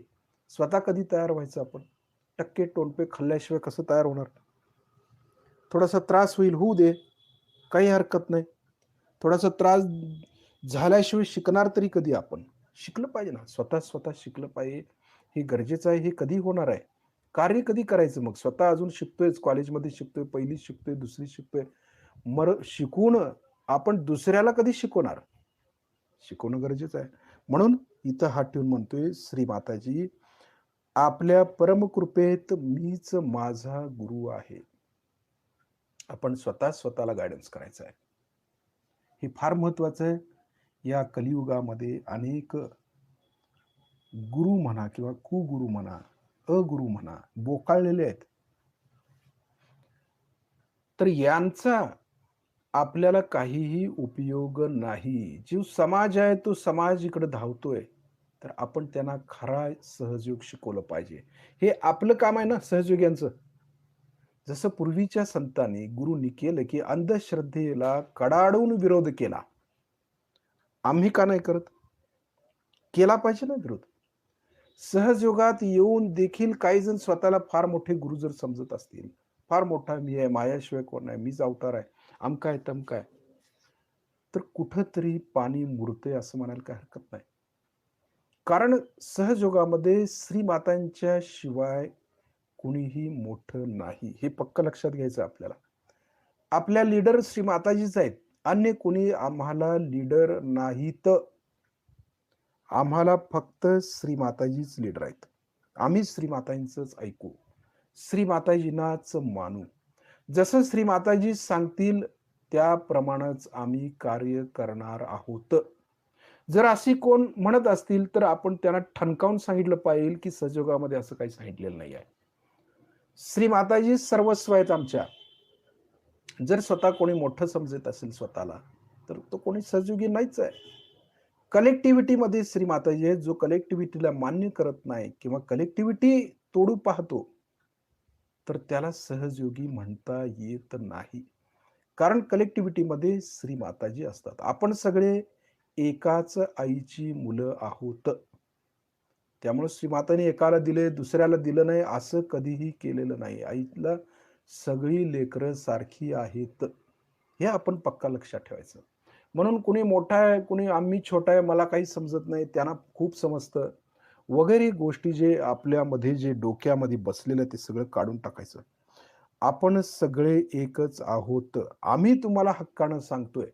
स्वतः कधी तयार व्हायचं आपण? टक्के टोनपे खाल्ल्याशिवाय कसं तयार होणार? थोडासा त्रास होईल, होऊ दे. काही हरकत नाही. थोडासा त्रास झाल्याशिवाय शिकणार तरी कधी आपण? शिकलं पाहिजे ना. स्वतः शिकलं पाहिजे. हे गरजेचं आहे. हे कधी होणार आहे? कार्य कधी करायचं मग? स्वतः अजून शिकतोयच, कॉलेजमध्ये शिकतोय, 1ली शिकतोय, 2री शिकतोय. मग शिकून आपण दुसऱ्याला कधी शिकवणार? शिकवणं गरजेचं आहे. म्हणून इथं हात ठेवून म्हणतोय, श्री माताजी, आपल्या परमकृपेत मीच माझा गुरु आहे. आपण स्वतःला गाईडन्स करायचं आहे. हे फार महत्वाचं आहे. या कलियुगामध्ये अनेक गुरु म्हणा किंवा कुगुरू म्हणा, अगुरू म्हणा, बोकाळलेले आहेत. तर यांचा आपल्याला काहीही उपयोग नाही. जो समाज आहे तो समाज इकडे धावतोय. तर आपण त्यांना खरा सहजयोग शिकवलं पाहिजे. हे आपलं काम आहे ना सहजयोग्यांचं. जसं पूर्वीच्या संतांनी, गुरूंनी केलं, की अंधश्रद्धेला कडाडून विरोध केला. आम्ही का नाही करत? केला पाहिजे ना विरोध. सहजयोगात येऊन देखील काही जण स्वतःला फार मोठे गुरु जर समजत असतील, फार मोठा मी आहे, माझ्याशिवाय कोण आहे, मीच अवतार आहे, अमका आहे, तमका आहे. तर कुठेतरी पाणी मुरतंय असं म्हणायला काही हरकत नाही. कारण सहजयोगामध्ये श्रीमातांच्या शिवाय कुणीही मोठं नाही. हे पक्क लक्षात घ्यायचं आपल्याला. आपल्या लीडर श्री माताजीच आहेत. अन्य कोणी आम्हाला लीडर नाहीत. आम्हाला फक्त श्री माताजीच लीडर आहेत. आम्ही श्री मातांचंच ऐकू. श्री माताजींनाच मानू. जसं श्री माताजी सांगतील त्याप्रमाणेच आम्ही कार्य करणार आहोत. जर अशी कोण म्हणत असतील तर आपण त्यांना ठणकावून सांगितलं पाहिजे की सहयोगामध्ये असं काही सांगितलेलं नाही आहे. श्री माताजी सर्वस्व आहेत आमच्या. जर स्वतः कोणी मोठं समजत असेल स्वतःला, तर तो कोणी सहयोगी नाहीच आहे. कलेक्टिव्हिटीमध्ये श्री माताजी आहेत. जो कलेक्टिव्हिटीला मान्य करत नाही किंवा कलेक्टिव्हिटी तोडू पाहतो, तर त्याला सहजयोगी म्हणता येत नाही. कारण कलेक्टिव्हिटीमध्ये श्री माताजी असतात. आपण सगळे एकाच आईची मुलं आहोत. त्यामुळे श्रीमातांनी एकाला दिले, दुसऱ्याला दिलं नाही असं कधीही केलेलं नाही. आईला सगळी लेकरं सारखी आहेत. हे आपण पक्का लक्षात ठेवायचं. म्हणून कुणी मोठा आहे, कुणी आम्ही छोटा आहे, मला काही समजत नाही, त्यांना खूप समजतं वगैरे गोष्टी जे आपल्यामध्ये जे डोक्यामध्ये बसलेलं ते सगळं काढून टाकायचं. आपण सगळे एकच आहोत. आम्ही तुम्हाला हक्कानं सांगतोय.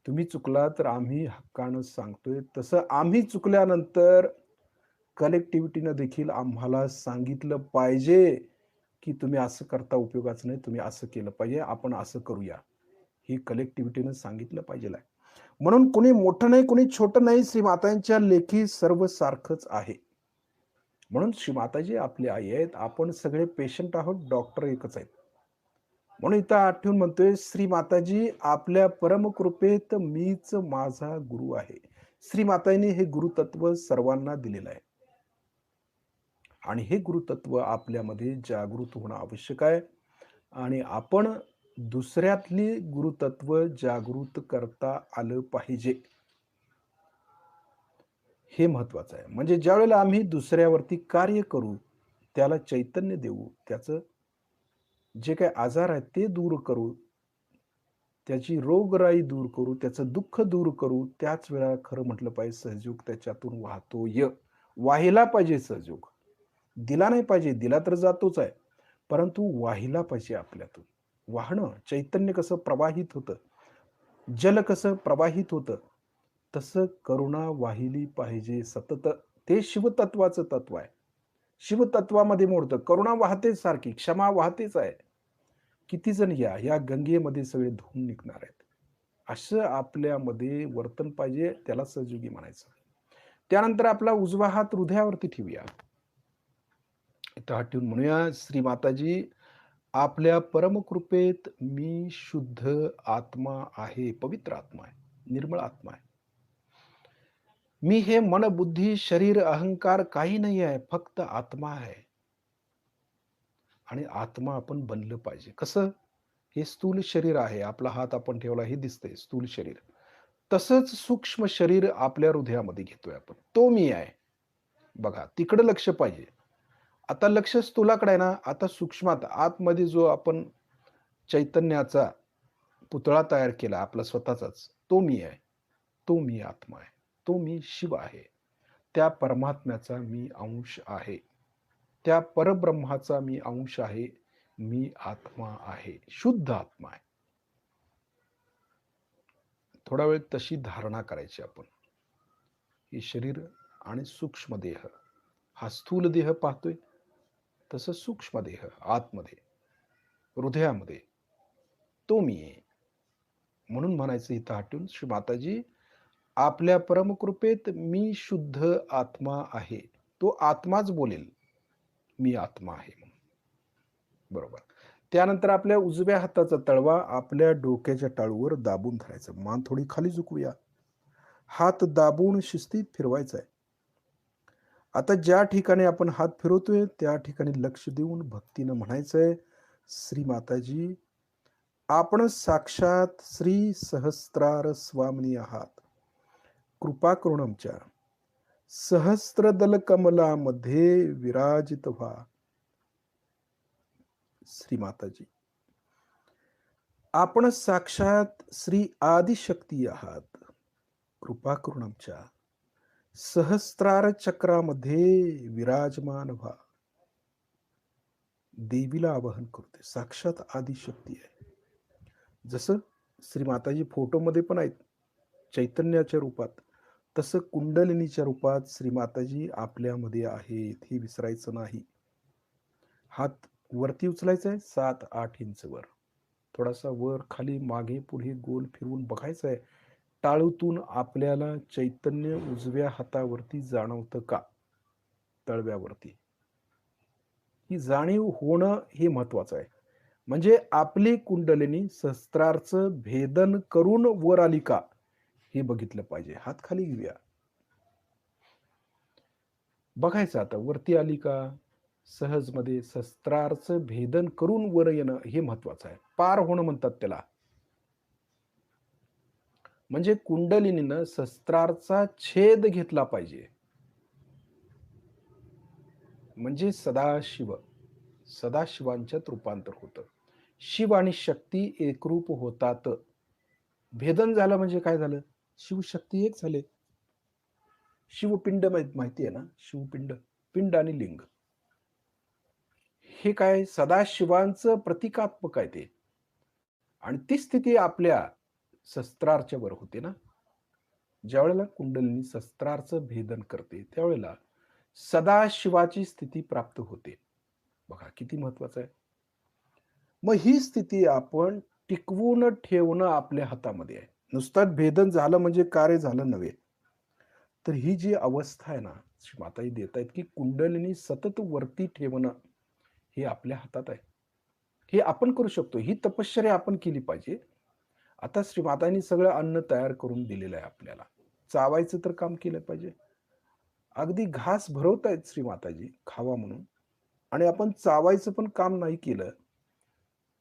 तुम्ही चुकला तर आम्ही हक्कानं सांगतोय. तसं आम्ही चुकल्यानंतर कलेक्टिव्हिटीनं देखील आम्हाला सांगितलं पाहिजे, की तुम्ही असं करता उपयोगाचं नाही. तुम्ही असं केलं पाहिजे. आपण असं करूया. ही कलेक्टिव्हिटीनं सांगितलं पाहिजेल आहे. म्हणून कुणी मोठं नाही, कुणी छोटं नाही. श्री मातांच्या लेखी सर्व सारखंच आहे. म्हणून श्री माताजी आपली आई आहेत. आपण सगळे पेशंट आहोत. डॉक्टर एकच आहेत. म्हणून इथं आठवून म्हणतोय, श्री माताजी आपल्या परमकृपेत मीच माझा गुरु आहे. श्री मातांनी हे गुरुतत्व सर्वांना दिलेलं आहे. आणि हे गुरुतत्व आपल्यामध्ये जागृत होणं आवश्यक आहे. आणि आपण दुसऱ्यातली गुरुतत्व जागृत करता आलं पाहिजे. हे महत्वाचं आहे. म्हणजे ज्यावेळेला आम्ही दुसऱ्यावरती कार्य करू, त्याला चैतन्य देऊ, त्याचं जे काही आजार आहेत ते दूर करू, त्याची रोगराई दूर करू, त्याचं दुःख दूर करू, त्याच वेळेला खरं म्हटलं पाहिजे सहयोग त्याच्यातून वाहतोय. वाहिला पाहिजे सहयोग. दिला नाही पाहिजे, दिला तर जातोच आहे. परंतु वाहिला पाहिजे आपल्यातून. वाहणं, चैतन्य कसं प्रवाहित होतं, जल कसं प्रवाहित होतं, तसं करुणा वाहिली पाहिजे सतत. ते शिवतत्वाचं तत्व आहे. शिवतत्वामध्ये मोडतं. करुणा वाहतेच सारखी, क्षमा वाहतेच आहे. किती जण या गंगेमध्ये सगळे धुवून निघणार आहेत. असं आपल्यामध्ये वर्तन पाहिजे, त्याला सहयोगी म्हणायचं. त्यानंतर आपला उजवा हात हृदयावरती ठेवूया. इथं हात ठेवून म्हणूया, श्री माताजी, आपल्या परमकृपेत मी शुद्ध आत्मा आहे, पवित्र आत्मा आहे, निर्मळ आत्मा आहे. मी हे मन, बुद्धी, शरीर, अहंकार काही नाही आहे, फक्त आत्मा आहे. आणि आत्मा आपण बनलं पाहिजे. कसं? हे स्थूल शरीर आहे. आपला हात आपण ठेवला हे दिसतंय स्थूल शरीर. तसंच सूक्ष्म शरीर आपल्या हृदयामध्ये घेतोय आपण. तो मी आहे. बघा, तिकडं लक्ष पाहिजे. आता लक्ष स्थूलाकडे आहे ना, आता सूक्ष्मात आतमध्ये जो आपण चैतन्याचा पुतळा तयार केला आपला स्वतःचाच, तो मी आहे. तो मी आत्मा आहे. तो मी शिव आहे. त्या परमात्म्याचा मी अंश आहे. त्या परब्रह्माचा मी अंश आहे. मी आत्मा आहे. शुद्ध आत्मा आहे. थोडा वेळ तशी धारणा करायची आपण. हे शरीर आणि सूक्ष्म देह. हा स्थूल देह पाहतोय, तसं सूक्ष्म देह आतमध्ये, हृदयामध्ये तो मी आहे. म्हणून म्हणायचं इथं हटून, श्री माताजी, आपल्या परमकृपेत मी शुद्ध आत्मा आहे. तो आत्माच बोलेल, मी आत्मा आहे म्हणून. बरोबर. त्यानंतर आपल्या उजव्या हाताचा तळवा आपल्या डोक्याच्या टाळूवर दाबून धरायचा. मान थोडी खाली झुकवूया. हात दाबून शिस्तीत फिरवायचा आहे. आता ज्या ठिकाणी आपण हात फिरवतोय त्या ठिकाणी लक्ष देऊन भक्तीनं म्हणायचंय, श्री माताजी, आपण साक्षात श्री सहस्त्रार स्वामिनी आहात. कृपा करून आमच्या सहस्त्रदल कमलामध्ये विराजित व्हा. श्री माताजी, आपण साक्षात श्री आदिशक्ती आहात. कृपा करून आमच्या सहस्त्रार चक्रामध्ये विराजमान व्हा. देवीला आवाहन करते, साक्षात आदिशक्ती आहे. जसं श्री माताजी फोटोमध्ये पण आहेत चैतन्याच्या रूपात, तसं कुंडलिनीच्या रूपात श्री माताजी आपल्यामध्ये आहेत, हे विसरायचं नाही. हात वरती उचलायचा आहे 7-8 इंच वर, थोडासा वर खाली मागे पुढे गोल फिरवून बघायचं आहे. टाळूतून आपल्याला चैतन्य उजव्या हातावरती जाणवतं का? तळव्यावरती ही जाणीव होणं हे महत्वाचं आहे. म्हणजे आपली कुंडलिनी शस्त्रार्चं भेदन करून वर आली का, हे बघितलं पाहिजे. हात खाली घेऊया. बघायचं आता वरती आली का, सहजमध्ये शस्त्रार्चं भेदन करून वर येणं हे महत्वाचं आहे. पार होणं म्हणतात त्याला. म्हणजे कुंडलिनीनं शस्त्रार्चा छेद घेतला पाहिजे. म्हणजे सदाशिव, सदाशिवांच्यात रूपांतर होतं. शिव आणि शक्ती एकरूप होतात. भेदन झालं म्हणजे काय झालं? शिवशक्ती एक झाले. शिवपिंड माहिती आहे ना? शिवपिंड, पिंड आणि लिंग. हे काय सदाशिवांचं प्रतिकात्मक आहे ते. आणि ती स्थिती आपल्या शस्त्रार्च्या वर होते ना. ज्यावेळेला कुंडलिनी शस्त्रार्चं भेदन करते त्यावेळेला सदाशिवाची स्थिती प्राप्त होते. बघा किती महत्वाचं आहे. मग ही स्थिती आपण टिकवून ठेवणं आपल्या हातामध्ये आहे. नुसतं भेदन झालं म्हणजे कार्य झालं नव्हे. तर ही जी अवस्था आहे ना, श्री माताजी देत आहेत की कुंडलिनी सतत वरती ठेवणं हे आपल्या हातात आहे. हे आपण करू शकतो. ही तपश्चर्या आपण केली पाहिजे. आता श्री मातांनी सगळं अन्न तयार करून दिलेलं आहे आपल्याला. चावायचं तर काम केलं पाहिजे. अगदी घास भरवतायत श्री माताजी खावा म्हणून, आणि आपण चावायचं पण काम नाही केलं,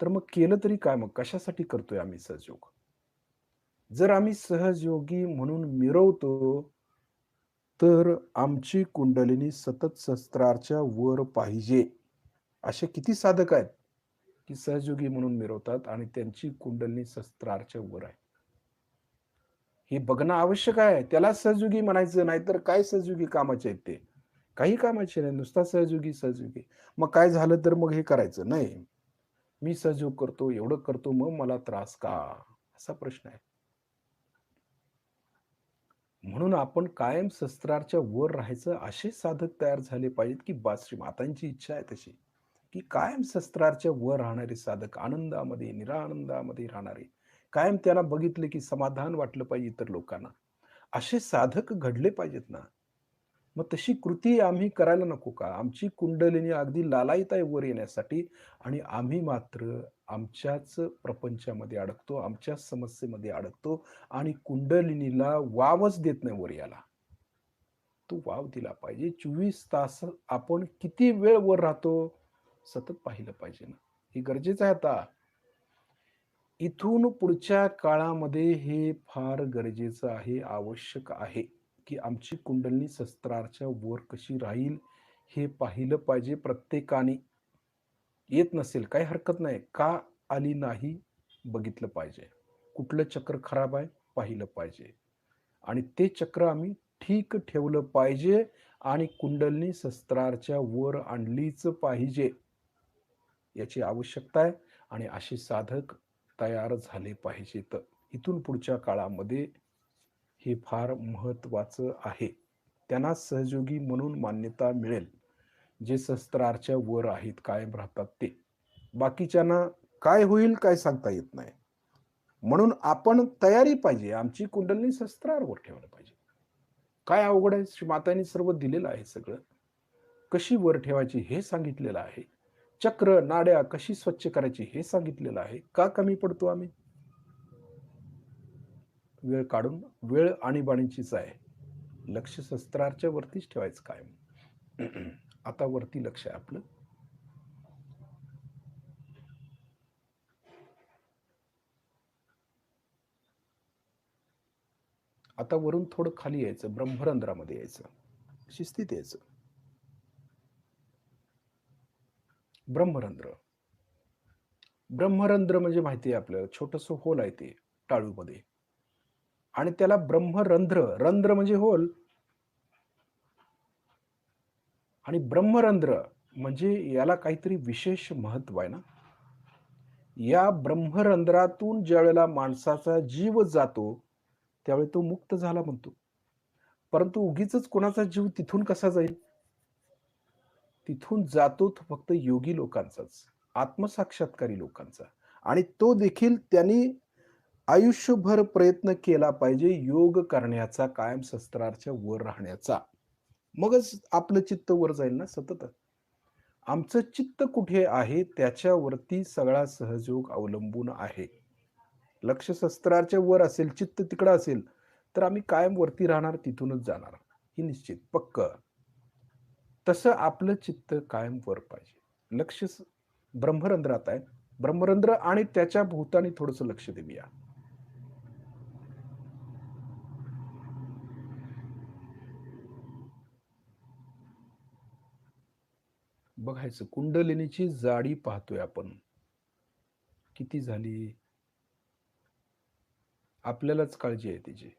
तर मग केलं तरी काय, मग कशासाठी करतोय आम्ही सहजयोग? जर आम्ही सहजयोगी म्हणून मिरवतो, तर आमची कुंडलिनी सतत शस्त्रार्च्या वर पाहिजे. असे किती साधक आहेत की सहजयोगी म्हणून मिरवतात आणि त्यांची कुंडलिनी शस्त्रार्च्या वर आहे. हे बघणं आवश्यक आहे. त्याला सहजयोगी म्हणायचं, नाहीतर काय सहजयोगी कामाचे आहेत ते? काही कामाचे नाही, नुसता सहजयोगी सहजयोगी. मग काय झालं तर मग हे करायचं नाही. मी सहयोग करतो, एवढं करतो, मग मला त्रास का? असा प्रश्न आहे. म्हणून आपण कायम शस्त्रार्च्या वर राहायचं असे साधक तयार झाले पाहिजेत की बस, श्री मातांची इच्छा आहे तशी. की कायम शस्त्राच्या वर राहणारे साधक, आनंदामध्ये, निरानंदामध्ये राहणारे, कायम त्यांना बघितले की समाधान वाटलं पाहिजे इतर लोकांना. असे साधक घडले पाहिजेत ना. मग तशी कृती आम्ही करायला नको का? आमची कुंडलिनी अगदी लालायित आहे वर येण्यासाठी आणि आम्ही मात्र आमच्याच प्रपंचामध्ये अडकतो, आमच्याच समस्येमध्ये अडकतो आणि कुंडलिनीला वावच देत नाही वर यायला. तो वाव दिला पाहिजे. 24 तास आपण किती वेळ वर राहतो, सतत पाहिलं पाहिजे ना. हे गरजेचं आहे आता. इथून पुढच्या काळामध्ये हे फार गरजेचं आहे, आवश्यक आहे, की आमची कुंडलिनी शस्त्राच्या वर कशी राहील, हे पाहिलं पाहिजे प्रत्येकाने. येत नसेल काही हरकत नाही. का आली नाही बघितलं पाहिजे. कुठलं चक्र खराब आहे पाहिलं पाहिजे. आणि ते चक्र आम्ही ठीक ठेवलं पाहिजे आणि कुंडलिनी शस्त्राच्या वर आणलीच पाहिजे. याची आवश्यकता आहे आणि असे साधक तयार झाले पाहिजेत. इथून पुढच्या काळामध्ये हे फार महत्त्वाचं आहे. त्यांना सहयोगी म्हणून मान्यता मिळेल, जे शस्त्राच्या वर आहेत, कायम राहतात ते. बाकीच्यांना काय होईल काय सांगता येत नाही. म्हणून आपण तयारी पाहिजे. आमची कुंडलिनी शस्त्रावर ठेवलं पाहिजे. काय अवघड आहे? श्रीमातांनी सर्व दिलेलं आहे सगळं. कशी वर ठेवायची हे सांगितलेलं आहे. चक्र, नाड्या कशी स्वच्छ करायची हे सांगितलेलं आहे. का कमी पडतो आम्ही? वेळ काढून वेळ आणीबाणीचीच आहे. लक्ष शस्त्राच्या वरतीच ठेवायचं कायम. आता वरती लक्ष आहे आपलं. आता वरून थोडं खाली यायचं, ब्रह्मरंध्रामध्ये यायचं. शिस्तीत यायचं. ब्रह्मरंध्र. ब्रह्मरंध्र म्हणजे माहिती आहे आपल्याला, छोटंसं होल आहे ते टाळूमध्ये. आणि त्याला ब्रह्मरंध्र, रंध्र म्हणजे होल आणि ब्रह्मरंध्र म्हणजे याला काहीतरी विशेष महत्व आहे ना. या ब्रह्मरंध्रातून ज्यावेळेला माणसाचा जीव जातो, त्यावेळी तो मुक्त झाला म्हणतो. परंतु उगीचच कोणाचा जीव तिथून कसा जाईल? तिथून जातो तो फक्त योगी लोकांचाच, आत्मसाक्षात्कारी लोकांचा आणि तो देखील त्यांनी आयुष्यभर प्रयत्न केला पाहिजे योग करण्याचा, कायम शस्त्राच्या वर राहण्याचा. मगच आपलं चित्त वर जाईल ना सतत. आमचं चित्त कुठे आहे त्याच्यावरती सगळा सहयोग अवलंबून आहे. लक्ष शस्त्राच्या वर असेल, चित्त तिकडं असेल, तर आम्ही कायम वरती राहणार, तिथूनच जाणार. ही निश्चित, पक्कं. तसं आपलं चित्त कायम वर पाहिजे. लक्ष ब्रह्मरंध्रात आहे. ब्रह्मरंध्र आणि त्याच्या भोवताली थोडंसं लक्ष देऊया. बघायचं कुंडलिनीची जाडी पाहतोय आपण. किती झाली? आपल्यालाच काळजी आहे त्याची.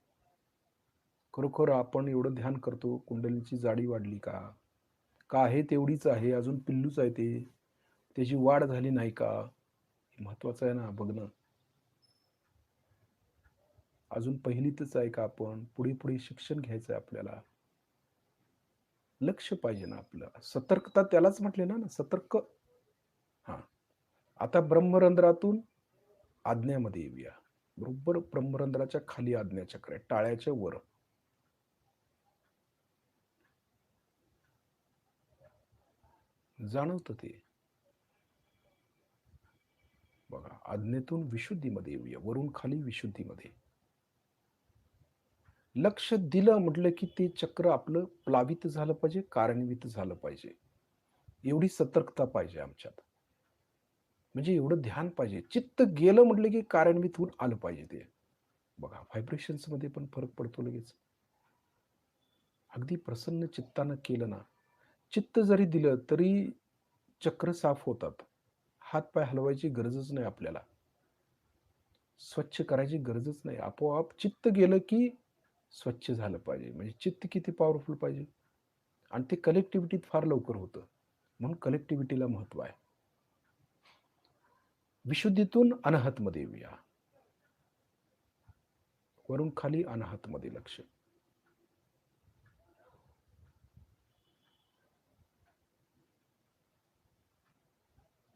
खरोखर आपण एवढं ध्यान करतो, कुंडलीची जाडी वाढली का? का आहे तेवढीच आहे, अजून पिल्लूच आहे ते, त्याची वाढ झाली नाही का? महत्वाचं आहे ना बघणं. अजून पहिलीतच आहे का आपण? पुढे-पुढे शिक्षण घ्यायचं आहे आपल्याला. लक्ष पाहिजे ना आपलं. सतर्कता त्यालाच म्हटले ना, सतर्क. हां. आता ब्रह्मरंध्रातून आज्ञामध्ये येऊया. बरोबर ब्रह्मरंध्राच्या खाली आज्ञाचक्र आहे, टाळ्याच्या वर. जाणवतं ते. बघा, आज्ञेतून विशुद्धीमध्ये येऊया, वरून खाली विशुद्धीमध्ये. लक्ष दिलं म्हटलं की ते चक्र आपलं प्लावित झालं पाहिजे, कार्यान्वित झालं पाहिजे. एवढी सतर्कता पाहिजे आमच्यात. म्हणजे एवढं ध्यान पाहिजे. चित्त गेलं म्हटलं की कार्यान्वित होऊन आलं पाहिजे ते. बघा, व्हायब्रेशन्समध्ये पण फरक पडतो लगेच. अगदी प्रसन्न चित्तानं केलं ना, चित्त जरी दिलं तरी चक्र साफ होतात. हात-पाय हलवायची गरजच नाही आपल्याला. स्वच्छ करायची गरजच नाही. आपोआप चित्त गेलं की स्वच्छ झालं पाहिजे. म्हणजे चित्त किती पॉवरफुल पाहिजे आणि ते कलेक्टिव्हिटीत फार लवकर होतं. म्हणून कलेक्टिव्हिटीला महत्त्व आहे. विशुद्धीतून अनाहतमध्ये येऊया. वरून खाली अनाहतमध्ये लक्ष.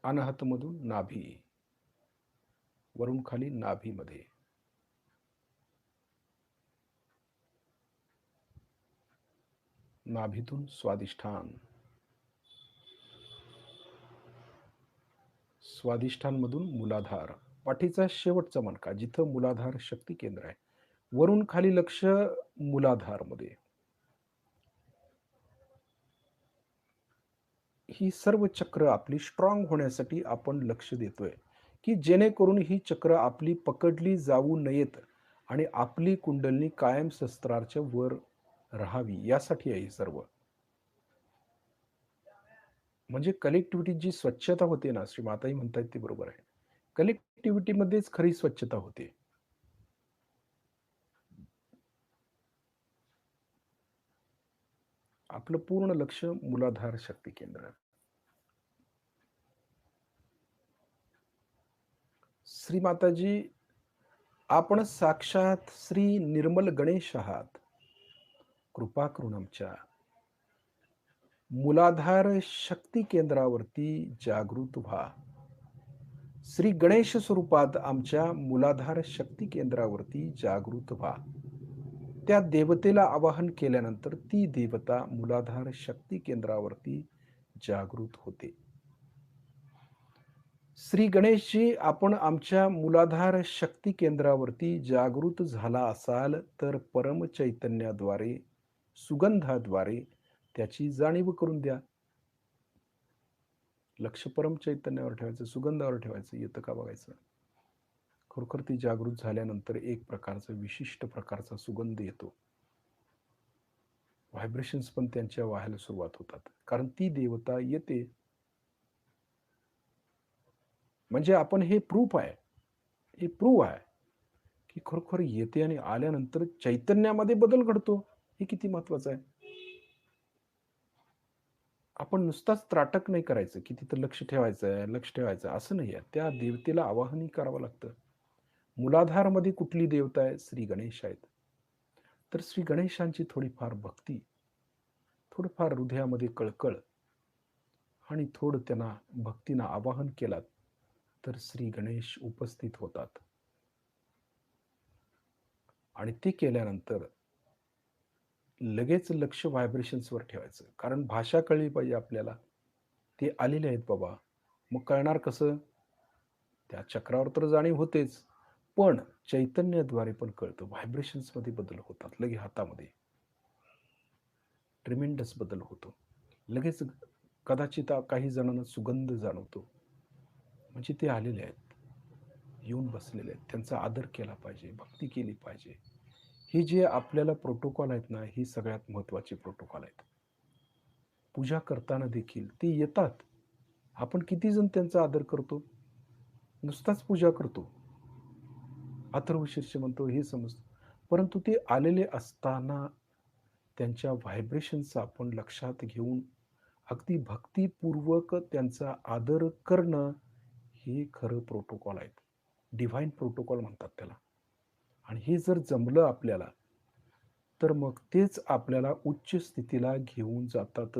अनाहतमधून नाभी, वरून खाली नाभीमध्ये, नाभीतून स्वादिष्ठान, स्वादिष्ठानमधून मूलाधार, पाठीचा शेवटचा मणका जिथं मूलाधार शक्ती केंद्र आहे, वरून खाली लक्ष मूलाधारमध्ये. ही सर्व चक्र आपली स्ट्रॉंग होण्यासाठी आपण लक्ष देतोय, की जेणेकरून ही चक्र आपली पकडली जाऊ नयेत आणि आपली कुंडलिनी कायम शस्त्राच्या वर राहावी यासाठी आहे हे सर्व. म्हणजे कलेक्टिव्हिटी जी स्वच्छता होते ना, श्री माताही म्हणतायत ते बरोबर आहे. कलेक्टिव्हिटीमध्येच खरी स्वच्छता होते. आपलं पूर्ण लक्ष मूलाधार शक्ती केंद्र. श्री माताजी, आपण साक्षात श्री निर्मल गणेश आहात. कृपा करून आमच्या मूलाधार शक्ती केंद्रावरती जागृत व्हा. श्री गणेश स्वरूपात आमच्या मूलाधार शक्ती केंद्रावरती जागृत व्हा. त्या देवतेला आवाहन केल्यानंतर ती देवता मूलाधार शक्ती केंद्रावरती जागृत होते. श्री गणेशजी, आपण आमच्या मूलाधार शक्ती केंद्रावरती जागृत झाला असाल तर परम चैतन्याद्वारे, सुगंधाद्वारे त्याची जाणीव करून द्या. लक्ष परम चैतन्यावर ठेवायचं, सुगंधावर ठेवायचं. येतं का बघायचं. खरोखर ती जागृत झाल्यानंतर एक प्रकारचा विशिष्ट प्रकारचा सुगंध येतो. व्हायब्रेशन्स पण त्यांच्या व्हायला सुरुवात होतात, कारण ती देवता येते. म्हणजे आपण हे प्रूफ आहे, हे प्रूव्ह आहे की खरोखर येते आणि आल्यानंतर चैतन्यामध्ये बदल घडतो. हे किती महत्वाचं आहे. आपण नुसताच त्राटक नाही करायचं की तिथं लक्ष ठेवायचं आहे, लक्ष ठेवायचं असं नाही आहे. त्या देवतेला आवाहनही करावं लागतं. मूलाधारमध्ये कुठली देवता आहे? श्री गणेश आहेत. तर श्री गणेशांची थोडीफार भक्ती, थोडंफार हृदयामध्ये कळकळ आणि थोडं त्यांना भक्तीनं आवाहन केलात तर श्री गणेश उपस्थित होतात. आणि ते केल्यानंतर लगेच लक्ष व्हायब्रेशन्सवर ठेवायचं. कारण भाषा कळली पाहिजे आपल्याला. ते आलेले आहेत बाबा. मग कळणार कसं? त्या चक्रावर तर जाणीव होतेच, पण चैतन्याद्वारे पण कळतं. व्हायब्रेशन्समध्ये बदल होतात. लगे हातामध्ये ट्रिमेंडस बदल होतो. लगेच कदाचित काही जणांना सुगंध जाणवतो. म्हणजे ते आलेले आहेत, येऊन बसलेले आहेत. त्यांचा आदर केला पाहिजे, भक्ती केली पाहिजे. हे जे आपल्याला प्रोटोकॉल आहेत ना, ही सगळ्यात महत्त्वाचे प्रोटोकॉल आहेत. पूजा करताना देखील ते येतात. आपण किती जण त्यांचा आदर करतो? नुसताच पूजा करतो. अथर्वशीर्ष म्हणतो हे समजतो. परंतु ते आलेले असताना त्यांच्या व्हायब्रेशन्स आपण लक्षात घेऊन अगदी भक्तिपूर्वक त्यांचा आदर करणं, हे खरं प्रोटोकॉल आहेत. डिव्हाइन प्रोटोकॉल म्हणतात त्याला. आणि हे जर जमलं आपल्याला, तर मग तेच आपल्याला उच्च स्थितीला घेऊन जातात.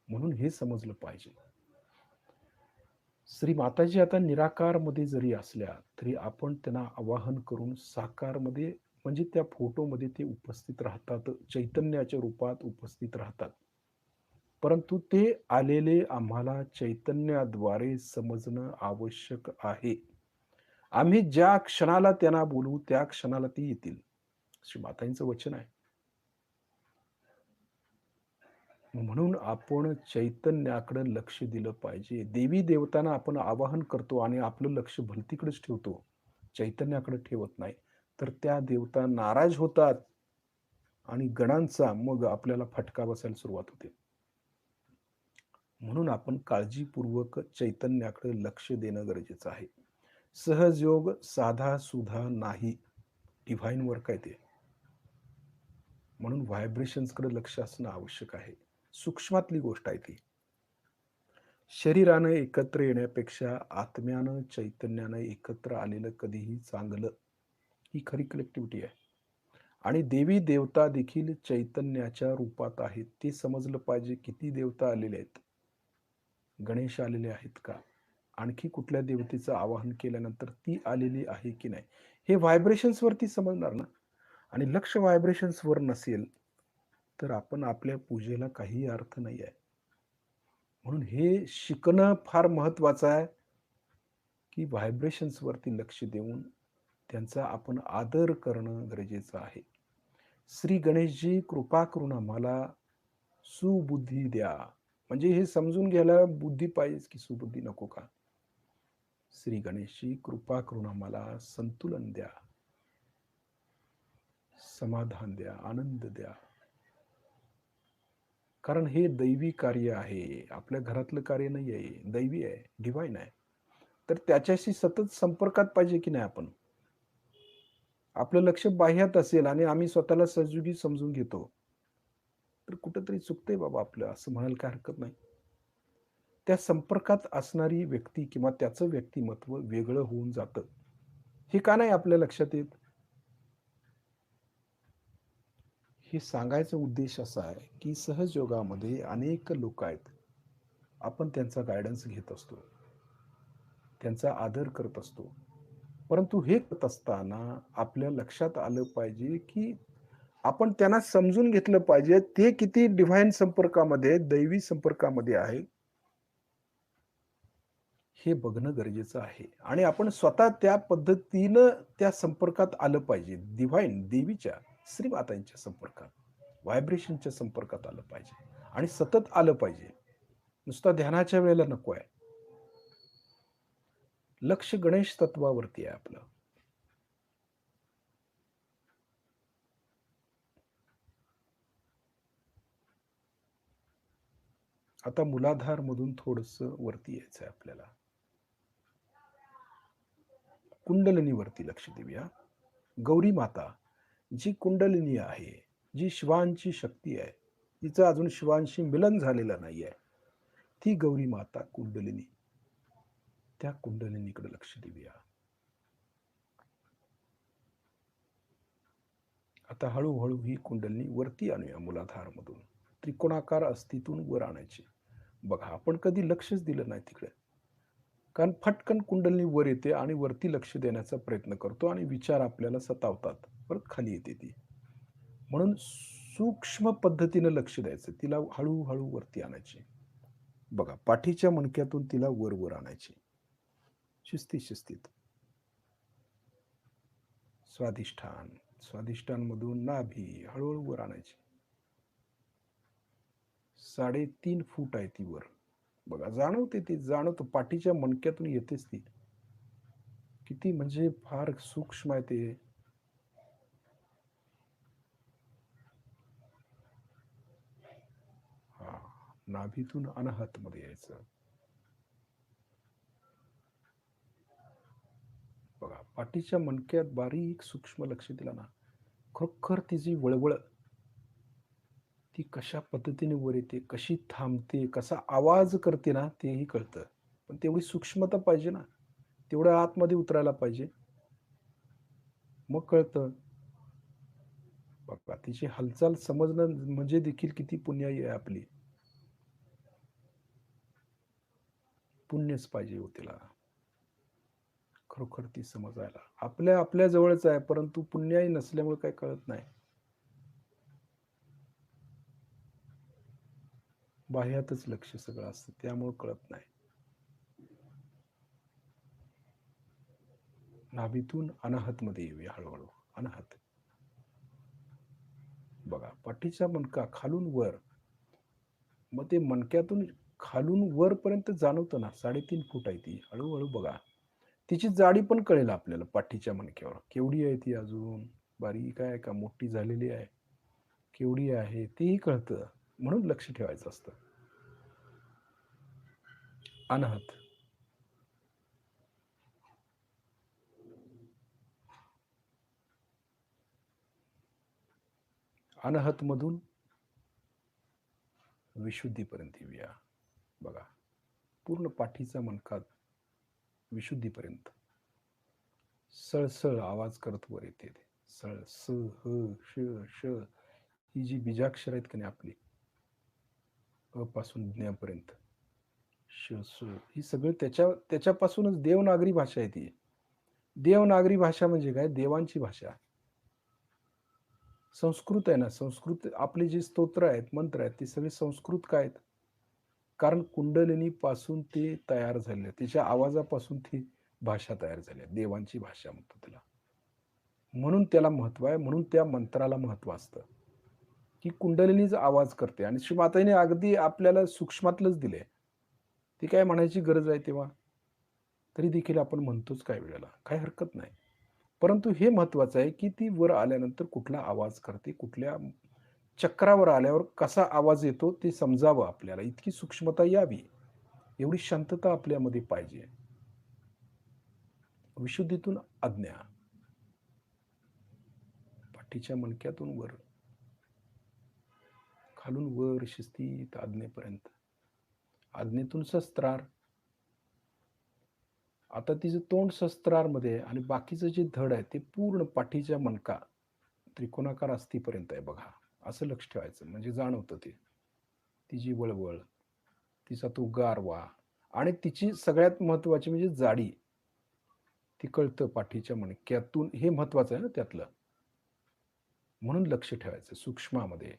म्हणून हे समजलं पाहिजे. श्री माताजी आता निराकारमध्ये जरी असल्या, तरी आपण त्यांना आवाहन करून साकारमध्ये, म्हणजे त्या फोटोमध्ये ते उपस्थित राहतात, चैतन्याच्या रूपात उपस्थित राहतात. परंतु ते आलेले आम्हाला चैतन्याद्वारे समजणं आवश्यक आहे. आम्ही ज्या क्षणाला त्यांना बोलवू, त्या क्षणाला ते येतील. श्री मातांचं वचन आहे. म्हणून आपण चैतन्याकडे लक्ष दिलं पाहिजे. देवी देवतांना आपण आवाहन करतो आणि आपलं लक्ष भलतीकडेच ठेवतो, चैतन्याकडे ठेवत नाही, तर त्या देवता नाराज होतात आणि गणांचा मग आपल्याला फटका बसायला सुरुवात होते. म्हणून आपण काळजीपूर्वक चैतन्याकडे लक्ष देणं गरजेचं आहे. सहज योग साधा सुधा नाही, डिव्हाइन वर्क आहे ते. म्हणून व्हायब्रेशन्सकडे लक्ष असणं आवश्यक आहे. सूक्ष्मातली गोष्ट आहे ती. शरीरानं एकत्र येण्यापेक्षा आत्म्यानं, चैतन्यानं एकत्र आलेलं कधीही चांगलं. ही खरी कनेक्टिव्हिटी आहे. आणि देवी देवता देखील चैतन्याच्या रूपात आहेत. ते समजलं पाहिजे. किती देवता आलेले आहेत. गणेश आलेले आहेत का? आणखी कुठल्या देवतेचं आवाहन केल्यानंतर ती आलेली आहे की नाही? हे व्हायब्रेशन्सवरती समजणार ना. आणि लक्ष व्हायब्रेशन्सवर नसेल, तर आपण आपल्या पूजेला काहीही अर्थ नाही आहे. म्हणून हे शिकणं फार महत्त्वाचं आहे, की व्हायब्रेशन्सवरती लक्ष देऊन त्यांचा आपण आदर करणं गरजेचं आहे. श्री गणेशजी कृपा करून आम्हाला सुबुद्धी द्या. म्हणजे हे समजून घ्यायला बुद्धी पाहिजेच की सुबुद्धी नको का? श्री गणेशजी कृपा करून आम्हाला संतुलन द्या, समाधान द्या, आनंद द्या. कारण हे दैवी कार्य आहे. आपल्या घरातलं कार्य नाही आहे. दैवी आहे, डिव्हाइन आहे. तर त्याच्याशी सतत संपर्कात पाहिजे की नाही आपण? आपलं लक्ष बाह्यात असेल आणि आम्ही स्वतःला सजोगी समजून घेतो, तर कुठेतरी चुकतंय बाबा आपलं, असं म्हणायला काही हरकत नाही. त्या संपर्कात असणारी व्यक्ती किंवा त्याचं व्यक्तिमत्व वेगळं होऊन जातं. हे का नाही आपल्या लक्षात येत? हे सांगायचा उद्देश असा आहे, की सहजयोगामध्ये अनेक लोक आहेत. आपण त्यांचा गाईडन्स घेत असतो. त्यांचा आदर करत असतो. परंतु हे करत असताना आपल्या लक्षात आलं पाहिजे, की आपण त्यांना समजून घेतलं पाहिजे, ते किती डिव्हाइन संपर्कामध्ये, दैवी संपर्कामध्ये आहे, हे बघणं गरजेचं आहे. आणि आपण स्वतः त्या पद्धतीनं त्या संपर्कात आलं पाहिजे. डिव्हाइन, देवीच्या, श्रीमातांच्या संपर्कात, व्हायब्रेशनच्या संपर्कात आलं पाहिजे आणि सतत आलं पाहिजे. नुसता ध्यानाच्या वेळेला नको आहे. लक्ष गणेश तत्वावरती आहे आपलं. आता मूलाधार मधून थोडंसं वरती यायचं आहे आपल्याला. कुंडलिनीवरती लक्ष देऊया. गौरी माता जी कुंडलिनी आहे, जी शिवांची शक्ती आहे, तिचं अजून शिवांशी मिलन झालेलं नाही आहे, ती गौरी माता कुंडलिनी. त्या कुंडलिनीकडे लक्ष देऊया. आता हळूहळू ही कुंडलिनी वरती आणूया मूलाधारमधून. त्रिकोणाकार अस्थितून वर आणायची. बघा, आपण कधी लक्षच दिलं नाही तिकडे. कारण फटकन कुंडलिनी वर येते आणि वरती लक्ष देण्याचा प्रयत्न करतो आणि विचार आपल्याला सतावतात. परत खाली येते ती. म्हणून सूक्ष्म पद्धतीनं लक्ष द्यायचं. तिला हळू वरती आणायची. बघा, पाठीच्या मणक्यातून तिला वर आणायची. शिस्तीत. स्वाधिष्ठान. स्वाधिष्ठानमधून नाभी हळूहळू वर आणायची. 3.5 फूट आहे ती वर. बघा, जाणवते ती, जाणवतं पाठीच्या मणक्यातून येतेच ती. किती म्हणजे फार सूक्ष्म आहे ते. हा, नाभीतून अनाहत मध्ये यायचं. बघा, पाठीच्या मणक्यात बारीक सूक्ष्म लक्ष दिला ना, खरोखर तिची वळवळ, ती कशा पद्धतीने वर येते, कशी थांबते, कसा आवाज करते ना, तेही कळतं. पण तेवढी सूक्ष्मता पाहिजे ना, तेवढं आतमध्ये उतरायला पाहिजे. मग कळतं. बघा, तिची हालचाल समजणं म्हणजे देखील किती पुण्याई आहे आपली. पुण्यच पाहिजे हो तिला. खरोखर ती समजायला. आपल्या जवळच आहे, परंतु पुण्याई नसल्यामुळे काही कळत नाही. बाह्यातच लक्ष सगळं असतं, त्यामुळे कळत नाही. नाभीतून अनाहत मध्ये येऊया हळूहळू. अनाहत. बघा, पाठीचा मणका खालून वर, मग ते मणक्यातून खालून वर पर्यंत जाणवतं ना. 3.5 फूट आहे ती. हळूहळू बघा, तिची जाडी पण कळेल आपल्याला. पाठीच्या मणक्यावर केवढी आहे ती, अजून बारीक आहे का मोठी झालेली आहे, केवढी आहे तेही कळतं. म्हणून लक्ष ठेवायचं असतं. अनाहत. अनाहत मधून विशुद्धीपर्यंत येऊया. बघा, पूर्ण पाठीचा मणका विशुद्धीपर्यंत सळसळ आवाज करत वर येते. सळ, स, ह, श, श, ही जी बीजाक्षर आहेत की नाही आपली, अ पासून ज्ञापर्यंत, श, स ही सगळी त्याच्यापासूनच देवनागरी भाषा आहे ती. देवनागरी भाषा म्हणजे काय? देवांची भाषा. संस्कृत आहे ना, संस्कृत आपले जे स्तोत्र आहेत, मंत्र आहेत, ते सगळे संस्कृत का आहेत? कारण कुंडलिनीपासून ते तयार झाले. तिच्या आवाजापासून ती भाषा तयार झाली आहे. देवांची भाषा म्हणतो त्याला. म्हणून त्याला महत्त्व आहे. म्हणून त्या मंत्राला महत्त्व असतं, की कुंडलिनीच आवाज करते आणि श्री माताजीने अगदी आपल्याला सूक्ष्मातलंच दिलंय. ती काय म्हणायची गरज आहे तेव्हा? तरी देखील आपण म्हणतोच काही वेळेला. काही हरकत नाही. परंतु हे महत्त्वाचं आहे, की ती वर आल्यानंतर कुठला आवाज करते, कुठल्या चक्रावर आल्यावर कसा आवाज येतो ते समजावं आपल्याला. इतकी सूक्ष्मता यावी. एवढी शांतता आपल्यामध्ये पाहिजे. विशुद्धीतून आज्ञा. पाठीच्या मणक्यातून वर, खालून वर शिस्तीत आज्ञेपर्यंत. आज्ञेतून सहस्त्रार. आता तिचं तोंड सहस्त्रारमध्ये आहे आणि बाकीचं जे धड आहे ते पूर्ण पाठीच्या मणका त्रिकोणाकार अस्थिपर्यंत आहे बघा. असं लक्ष ठेवायचं म्हणजे जाणवतं ते. तिची वळवळ, तिचा तो गारवा आणि तिची सगळ्यात महत्त्वाची म्हणजे जाडी. ती कळतं पाठीच्या मणक्यातून. हे महत्त्वाचं आहे ना त्यातलं. म्हणून लक्ष ठेवायचं सूक्ष्मामध्ये.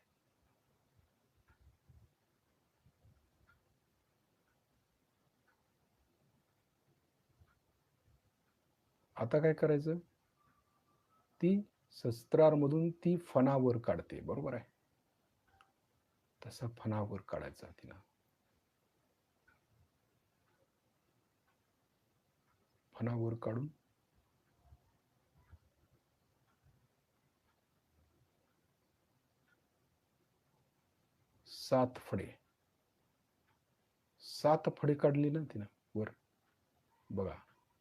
आता काय करायचं? ती सहस्त्रारमधून ती फणावर काढते. बरोबर आहे? तसा फणावर काढायचा तिला. फणावर काढून सात फडे. सात फडे काढली ना तिनं वर बघा.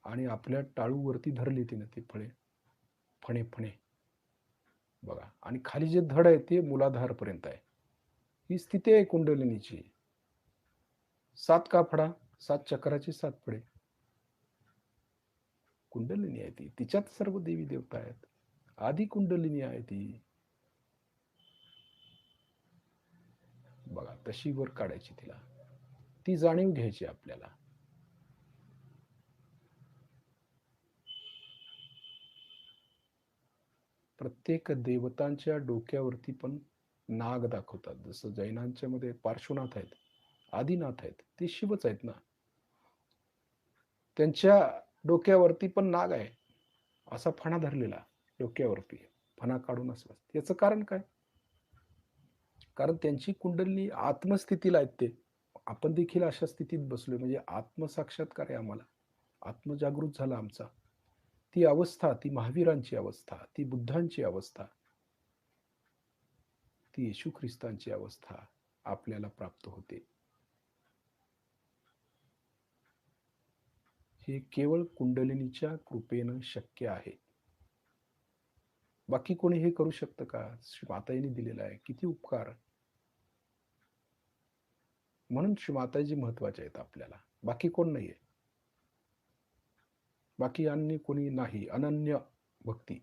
आणि आपल्या टाळूवरती धरली तिनं ती फळे. फणे फणे बघा. आणि खाली जे धड आहे ते मूलाधारपर्यंत आहे. ही स्थिती आहे कुंडलिनीची. सात का फडा? सात चक्राचे सात फडे. कुंडलिनी आहे ती. तिच्यात सर्व देवी देवता आहेत. आधी कुंडलिनी आहे ती. बघा तशी वर काढायची तिला. ती जाणीव घ्यायची आपल्याला. प्रत्येक देवतांच्या डोक्यावरती पण नाग दाखवतात. जसं जैनांच्या मध्ये पार्श्वनाथ आहेत, आदिनाथ आहेत, ते शिवच आहेत ना. त्यांच्या डोक्यावरती पण नाग आहे. असा फणा धरलेला डोक्यावरती. फणा काढून असं. याचं कारण काय? कारण त्यांची कुंडलिनी आत्मस्थितीला आहेत ते. आपण देखील अशा स्थितीत बसलोय म्हणजे आत्मसाक्षात्कार आहे आम्हाला. आत्मजागृत झाला आमचा. ती अवस्था, ती महावीरांची अवस्था, ती बुद्धांची अवस्था, ती येशू ख्रिस्तांची अवस्था आपल्याला प्राप्त होते. हे केवळ कुंडलिनीच्या कृपेनं शक्य आहे. बाकी कोणी हे करू शकतं का? श्री माताजीने दिलेला आहे. किती उपकार. म्हणून श्री माताजी महत्वाचे आहेत आपल्याला. बाकी कोण नाहीये. बाकी अन्य कोणी नाही. अनन्य भक्ती.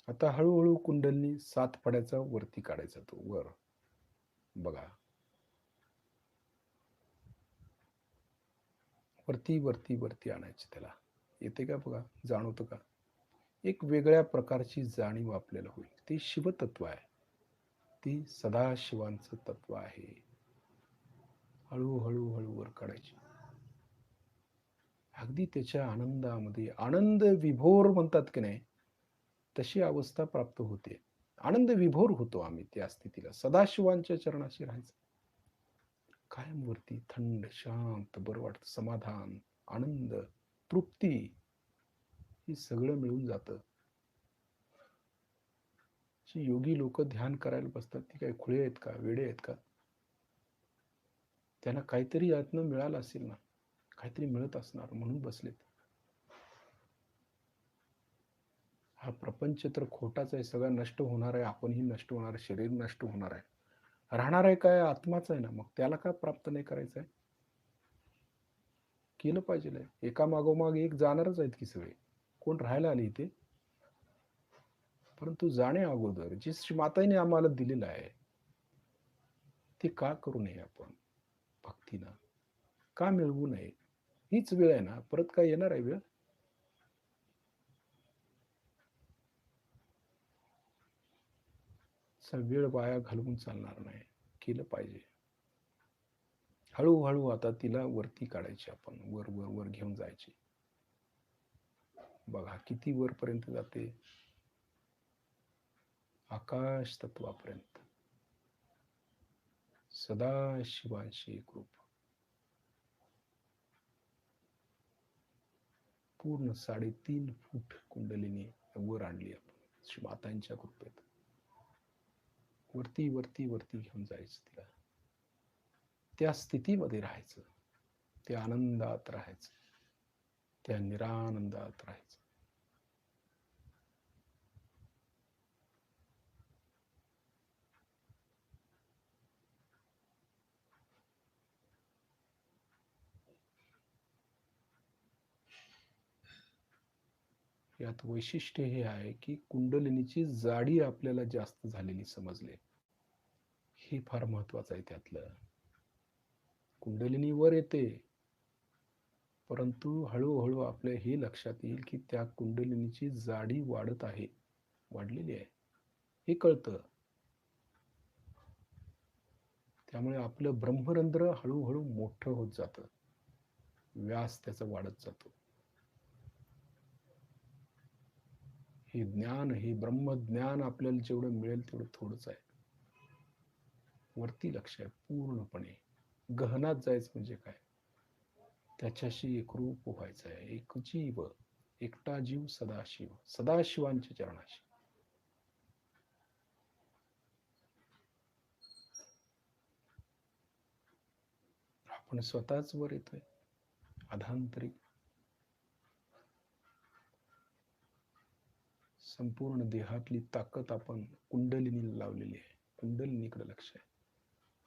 आता हळूहळू कुंडलिनी सात फड्याचा वरती काढायचा तो वर बघा. वरती वरती वरती आणायचं त्याला. येते का बघा? जाणवतं का? एक वेगळ्या प्रकारची जाणीव आपल्याला होईल. ते शिवतत्व आहे. ती सदाशिवांचं तत्व आहे. हळूहळू हळू वर काढायची. अगदी त्याच्या आनंदामध्ये आनंद विभोर म्हणतात की नाही, तशी अवस्था प्राप्त होते. आनंद विभोर होतो आम्ही त्या स्थितीला. सदाशिवांच्या चरणाशी राहायचं. कायम वरती थंड, शांत, बरं वाटतं, समाधान, आनंद, तृप्ती हे सगळं मिळून जातं. योगी लोक ध्यान करायला बसतात ती काय खुळे आहेत का? वेडे आहेत का? त्यांना काहीतरी यातनं मिळालं असेल ना. काहीतरी मिळत असणार म्हणून बसलेत. हा प्रपंच तर खोटाच आहे. सगळं नष्ट होणार आहे. आपणही नष्ट होणार आहे. शरीर नष्ट होणार आहे. राहणार आहे काय? आत्माच आहे ना. मग त्याला का प्राप्त नाही करायचं आहे? केलं पाहिजे. एका मागोमाग एक जाणारच आहेत की सगळे. कोण राहायला आले इथे? परंतु जाण्या अगोदर जे श्रीमाताईने आम्हाला दिलेलं आहे, ते का करू नये आपण भक्तीनं? का मिळवू नये? हीच वेळ आहे ना, परत काय येणार आहे वेळ? असा वेळ वाया घालवून चालणार नाही. केलं पाहिजे. हळू आता तिला वरती काढायची आपण. वर घेऊन जायची. बघा किती वरपर्यंत जाते? आकाश तत्वापर्यंत. सदाशिवांशी एकरूप. पूर्ण 3.5 फूट कुंडलिनी वर आणली आपण श्री मातांच्या कृपेत. वरती घेऊन जायचं तिला. त्या स्थितीमध्ये राहायचं, त्या आनंदात राहायचं, त्या निरानंदात राहायचं. यात वैशिष्ट्य हे आहे की कुंडलिनीची जाडी आपल्याला जास्त झालेली समजले. हे फार महत्वाचं आहे त्यातलं. कुंडलिनी वर येते, परंतु हळूहळू आपल्या हे लक्षात येईल की त्या कुंडलिनीची जाडी वाढत आहे, वाढलेली आहे, हे कळतं. त्यामुळे आपलं ब्रह्मरंध्र हळूहळू मोठं होत जातं, व्यास त्याचा वाढत जातो. हे ज्ञान, हे ब्रह्मज्ञान आपल्याला जेवढं मिळेल तेवढं थोडंच आहे. वरती लक्ष आहे पूर्णपणे. गहनात जायचं म्हणजे काय? त्याच्याशी एकरूप व्हायचं आहे. एक जीव, एकटा जीव सदाशिव, सदाशिवांच्या चरणाशी. आपण स्वतःच वर येतोय अधांतरी. संपूर्ण देहातली ताकद आपण कुंडलिनीला लावलेली आहे. कुंडलिनीकडे लक्ष आहे.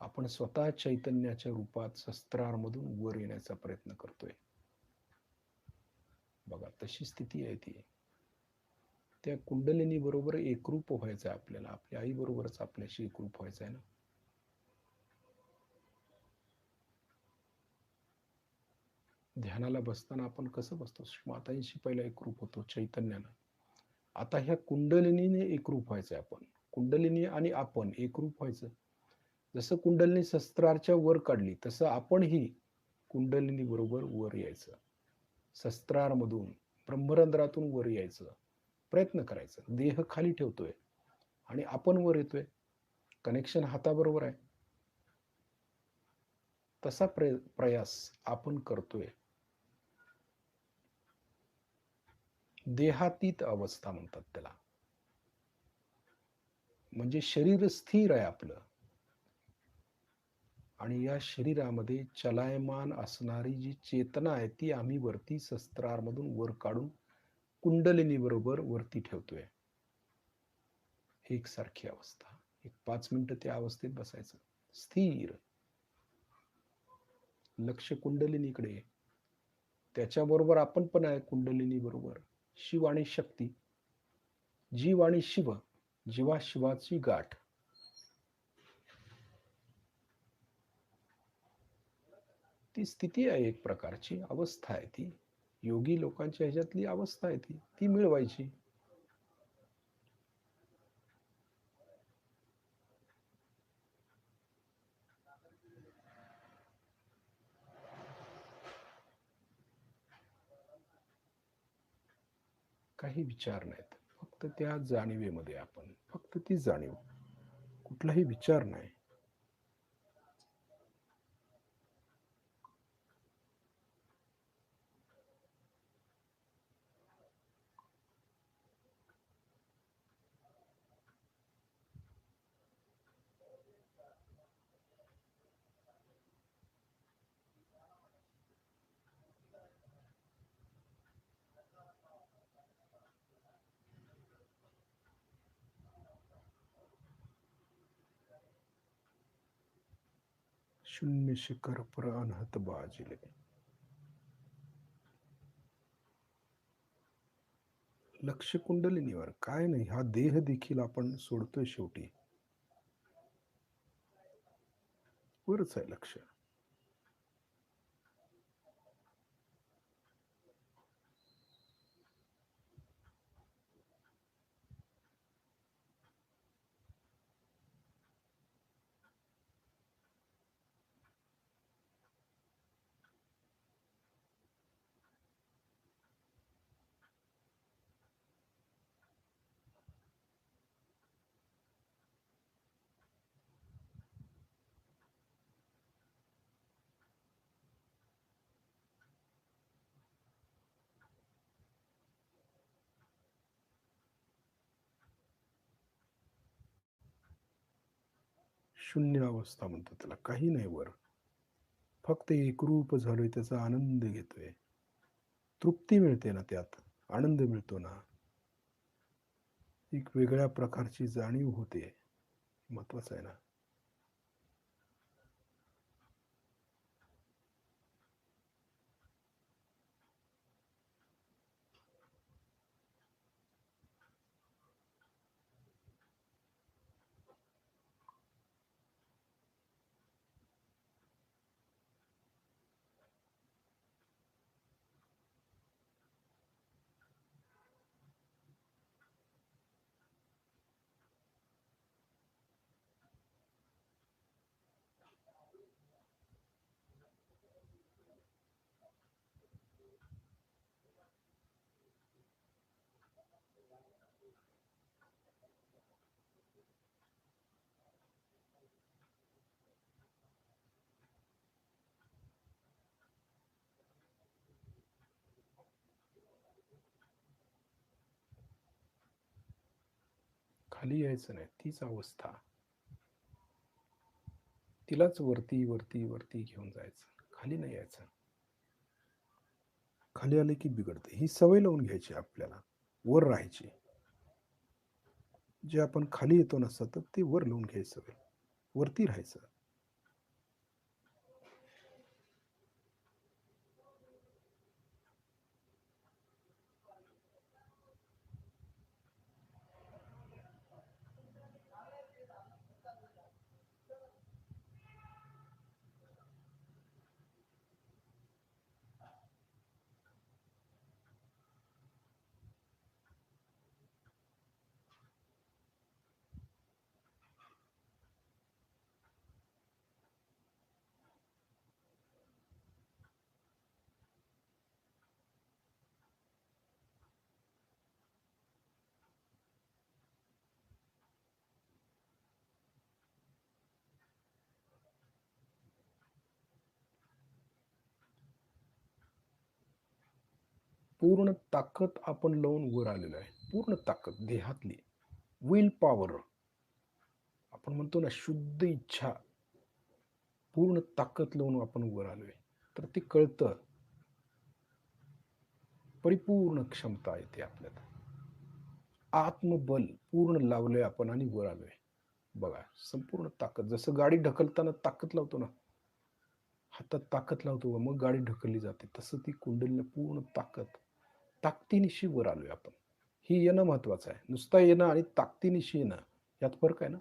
आपण स्वतः चैतन्याच्या रूपात शस्त्रारमधून वर येण्याचा प्रयत्न करतोय. बघा तशी स्थिती आहे ती. त्या कुंडलिनी बरोबर एकरूप व्हायचं आहे आपल्याला. आपल्या आई बरोबरच आपल्याशी एकरूप व्हायचं आहे ना. ध्यानाला बसताना आपण कसं बसतो? मातांशी पहिला एकरूप होतो चैतन्यानं. आता ह्या कुंडलिनीने एकरूप व्हायचंय आपण. कुंडलिनी आणि आपण एकरूप व्हायचं. जसं कुंडलिनी शस्त्राच्या वर काढली, तसं आपणही कुंडलिनी बरोबर वर यायचं. शस्त्रारमधून, ब्रह्मरंध्रातून वर यायचं. प्रयत्न करायचा. देह खाली ठेवतोय आणि आपण वर येतोय. कनेक्शन हाताबरोबर आहे. तसा प्रयास आपण करतोय. देहातीत अवस्था म्हणतात त्याला. म्हणजे शरीर स्थिर आहे आपलं आणि या शरीरामध्ये चलायमान असणारी जी चेतना आहे ती आम्ही वरती शस्त्रारमधून वर काढून कुंडलिनी बरोबर वरती ठेवतोय. एकसारखी अवस्था. 5 मिनिटं त्या अवस्थेत बसायचं. स्थिर. लक्ष कुंडलिनीकडे. त्याच्याबरोबर आपण पण आहे कुंडलिनी बरोबर. शिव आणि शक्ती, जीव आणि शिव, जीवा शिवाची गाठ. ती स्थिती आहे, एक प्रकारची अवस्था आहे ती. योगी लोकांच्या ह्याच्यातली अवस्था आहे ती, ती मिळवायची. काही विचार नाहीत, फक्त त्या जाणीवेमध्ये आपण, फक्त ती जाणीव, कुठलाही विचार नाही. शून्य शिखर पर अनहत बाजिले. लक्ष कुंडलिनीवर काय नाही, हा देह देखील आपण सोडतोय शेवटी. वरच आहे लक्ष. 0 अवस्था म्हणतात त्याला. काही नाही वर. फक्त एकरूप झालोय, त्याचा आनंद घेतोय. तृप्ती मिळते ना त्यात, आनंद मिळतो ना. एक वेगळ्या प्रकारची जाणीव होते. महत्वाचं आहे ना. खाली यायचं नाही, तीच अवस्था. तिलाच वरती, वरती, वरती घेऊन जायचं. खाली नाही यायचं. खाली आले की बिघडते. ही सवय लावून घ्यायची आपल्याला. वर राहायची. जे आपण खाली येतो ना सतत, ते वर लावून घ्यायचं. वरती राहायचं. पूर्ण ताकद आपण लावून वर आलेलो आहे. पूर्ण ताकद देहातली. Will power. आपण म्हणतो ना शुद्ध इच्छा. पूर्ण ताकद लावून आपण वर आलोय. तर ते कळतं. परिपूर्ण क्षमता येते आपल्यात. आत्मबल पूर्ण लावलंय आपण आणि वर आलोय. बघा, संपूर्ण ताकद. जसं गाडी ढकलताना ताकद लावतो ना, हातात ताकद लावतो मग गाडी ढकलली जाते, तसं ती कुंडलीने पूर्ण ताकद, ताकदीनिशी वर आलोय आपण. ही येणं महत्वाचं आहे. नुसता येणं आणि ताकदीनिशी येणं यात फरक आहे ना.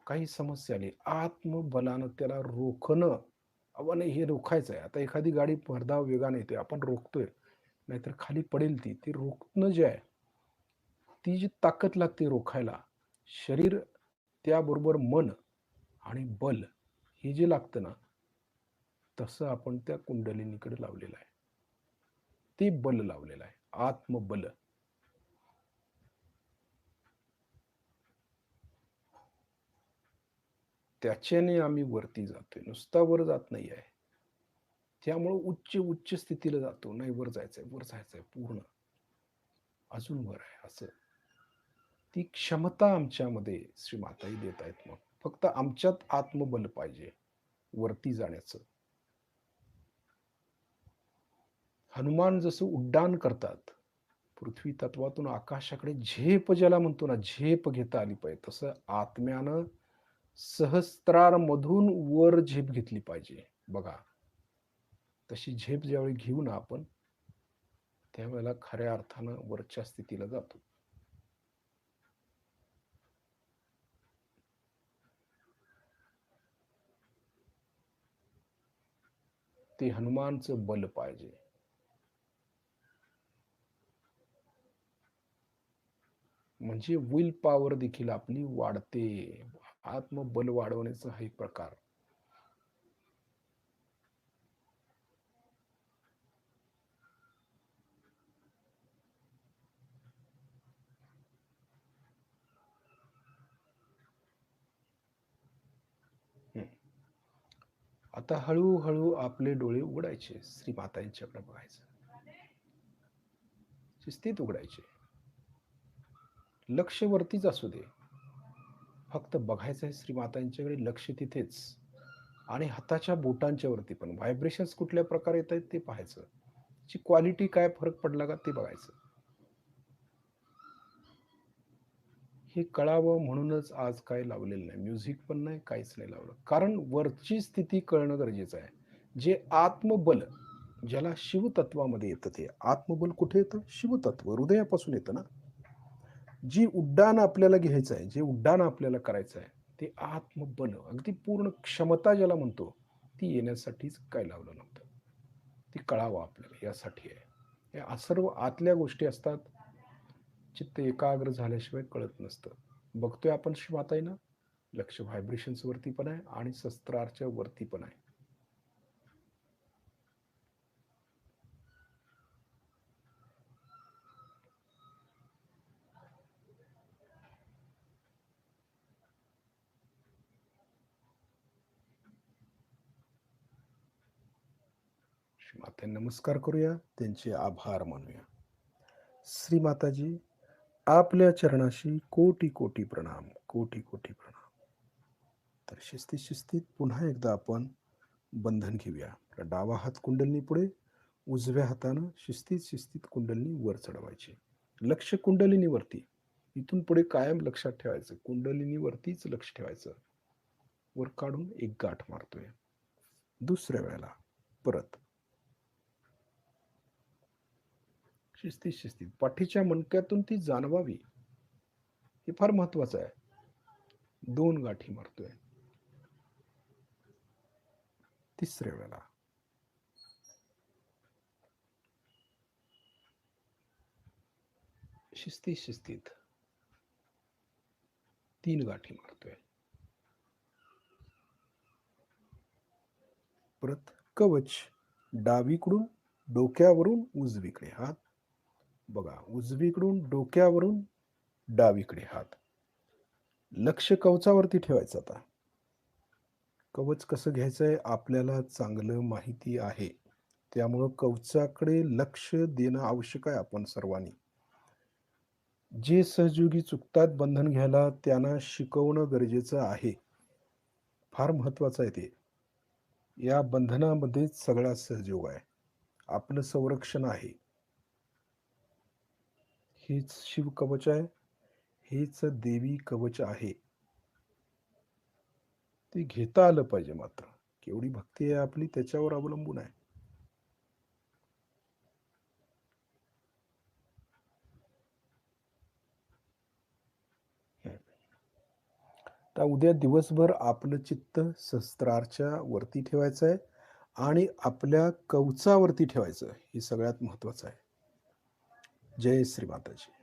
काही समस्या आली, आत्मबलानं त्याला रोखणं. अहो नाही, हे रोखायचं आहे. आता एखादी गाडी भरधाव वेगाने येते, आपण रोखतोय, नाहीतर खाली पडेल ती. ती रोखणं जे आहे, ती जी ताकद लागते रोखायला, शरीर त्याबरोबर मन आणि बल हे जे लागतं ना, तसं आपण त्या कुंडलिनीकडे लावलेलं आहे. ते बल लावलेलं आहे, आत्मबल. त्याच्याने आम्ही वरती जातोय, नुसता वर जात नाही आहे. त्यामुळं उच्च उच्च स्थितीला जातो. नाही, वर जायचंय, वर जायचंय पूर्ण. अजून वर आहे असं. ती क्षमता आमच्यामध्ये श्री माताही देत आहेत. मग फक्त आमच्यात आत्मबल पाहिजे वरती जाण्याचं. हनुमान जसं उड्डाण करतात, पृथ्वी तत्वातून आकाशाकडे झेप ज्याला म्हणतो ना, झेप घेता आली पाहिजे, तसं आत्म्यानं सहस्त्रारमधून वर झेप घेतली पाहिजे. बघा, तशी झेप ज्यावेळी घेऊ ना आपण, त्यावेळेला खऱ्या अर्थानं वरच्या स्थितीला जातो. ते हनुमानचं बल पाहिजे. म्हणजे विल पॉवर देखील आपली वाढते. आत्मबल वाढवण्याचा हा एक प्रकार. हं. आता हळूहळू आपले डोळे उघडायचे. श्री मातांच्याकडे बघायचं. शिस्तीत उघडायचे. लक्ष वरतीच असू दे. फक्त बघायचं आहे श्री मातांच्याकडे, लक्ष तिथेच. आणि हाताच्या बोटांच्या वरती पण व्हायब्रेशन्स कुठल्या प्रकारे येत आहेत ते पाहायचं. ची क्वालिटी काय फरक पडला का ते बघायचं. हे कळावं म्हणूनच आज काय लावलेलं नाही. म्युझिक पण नाही, काहीच नाही लावलं. कारण वरची स्थिती कळणं गरजेचं आहे. जे आत्मबल, ज्याला शिवतत्वामध्ये येतं ते. आत्मबल कुठे येतं? शिवतत्व, हृदयापासून येतं ना. जी उड्डाण आपल्याला घ्यायचं आहे, जे उड्डाण आपल्याला करायचं आहे, ते आत्मबल, अगदी पूर्ण क्षमता ज्याला म्हणतो, ती येण्यासाठीच काय लावलं नव्हतं. ती कळावं आपल्याला यासाठी आहे. या सर्व आतल्या गोष्टी असतात. चित्त एकाग्र झाल्याशिवाय कळत नसतं. बघतोय आपण शिवाताईना, लक्ष व्हायब्रेशन्स वरती पण आहे आणि शस्त्राच्या वरती पण आहे. माते नमस्कार करूया, त्यांचे आभार मानूया. श्री माताजी, आपल्या चरणाशी कोटी कोटी प्रणाम, कोटी कोटी प्रणाम. तर शिस्तीत शिस्तीत पुन्हा एकदा आपण बंधन घेऊया. डावा हात कुंडलनी पुढे, उजव्या हातानं शिस्तीत शिस्तीत कुंडलनी वर चढवायची. लक्ष कुंडलिनीवरती. इथून पुढे कायम लक्षात ठेवायचं, कुंडलिनीवरतीच लक्ष ठेवायचं. वर काढून एक गाठ मारतोय. दुसऱ्या वेळेला परत शिस्तीत शिस्तीत पाठीच्या मणक्यातून ती जाणवावी. हे फार महत्वाचं आहे. 2 गाठी मारतोय. तिसऱ्या वेळेला शिस्तीत शिस्तीत 3 गाठी मारतोय. परत कवच, डावीकडून डोक्यावरून उजवीकडे हात. बघा, उजवीकडून डोक्यावरून डावीकडे हात. लक्ष कवचावरती ठेवायचं. आता कवच कसं घ्यायचंय आपल्याला चांगलं माहिती आहे. त्यामुळं कवचाकडे लक्ष देणं आवश्यक आहे आपण सर्वांनी. जे सहयोगी चुकतात बंधन घ्यायला, त्यांना शिकवणं गरजेचं आहे. फार महत्वाचं आहे ते. या बंधनामध्येच सगळा सहयोग आहे. आपलं संरक्षण आहे. हेच शिवकवच आहे. हेच देवी कवच आहे. ते घेता आलं पाहिजे. मात्र केवढी भक्ती आहे आपली त्याच्यावर अवलंबून आहे. तर उद्या दिवसभर आपलं चित्त शस्त्राच्या वरती ठेवायचं आहे आणि आपल्या कवचावरती ठेवायचं. हे सगळ्यात महत्वाचं आहे. जय श्री माताजी.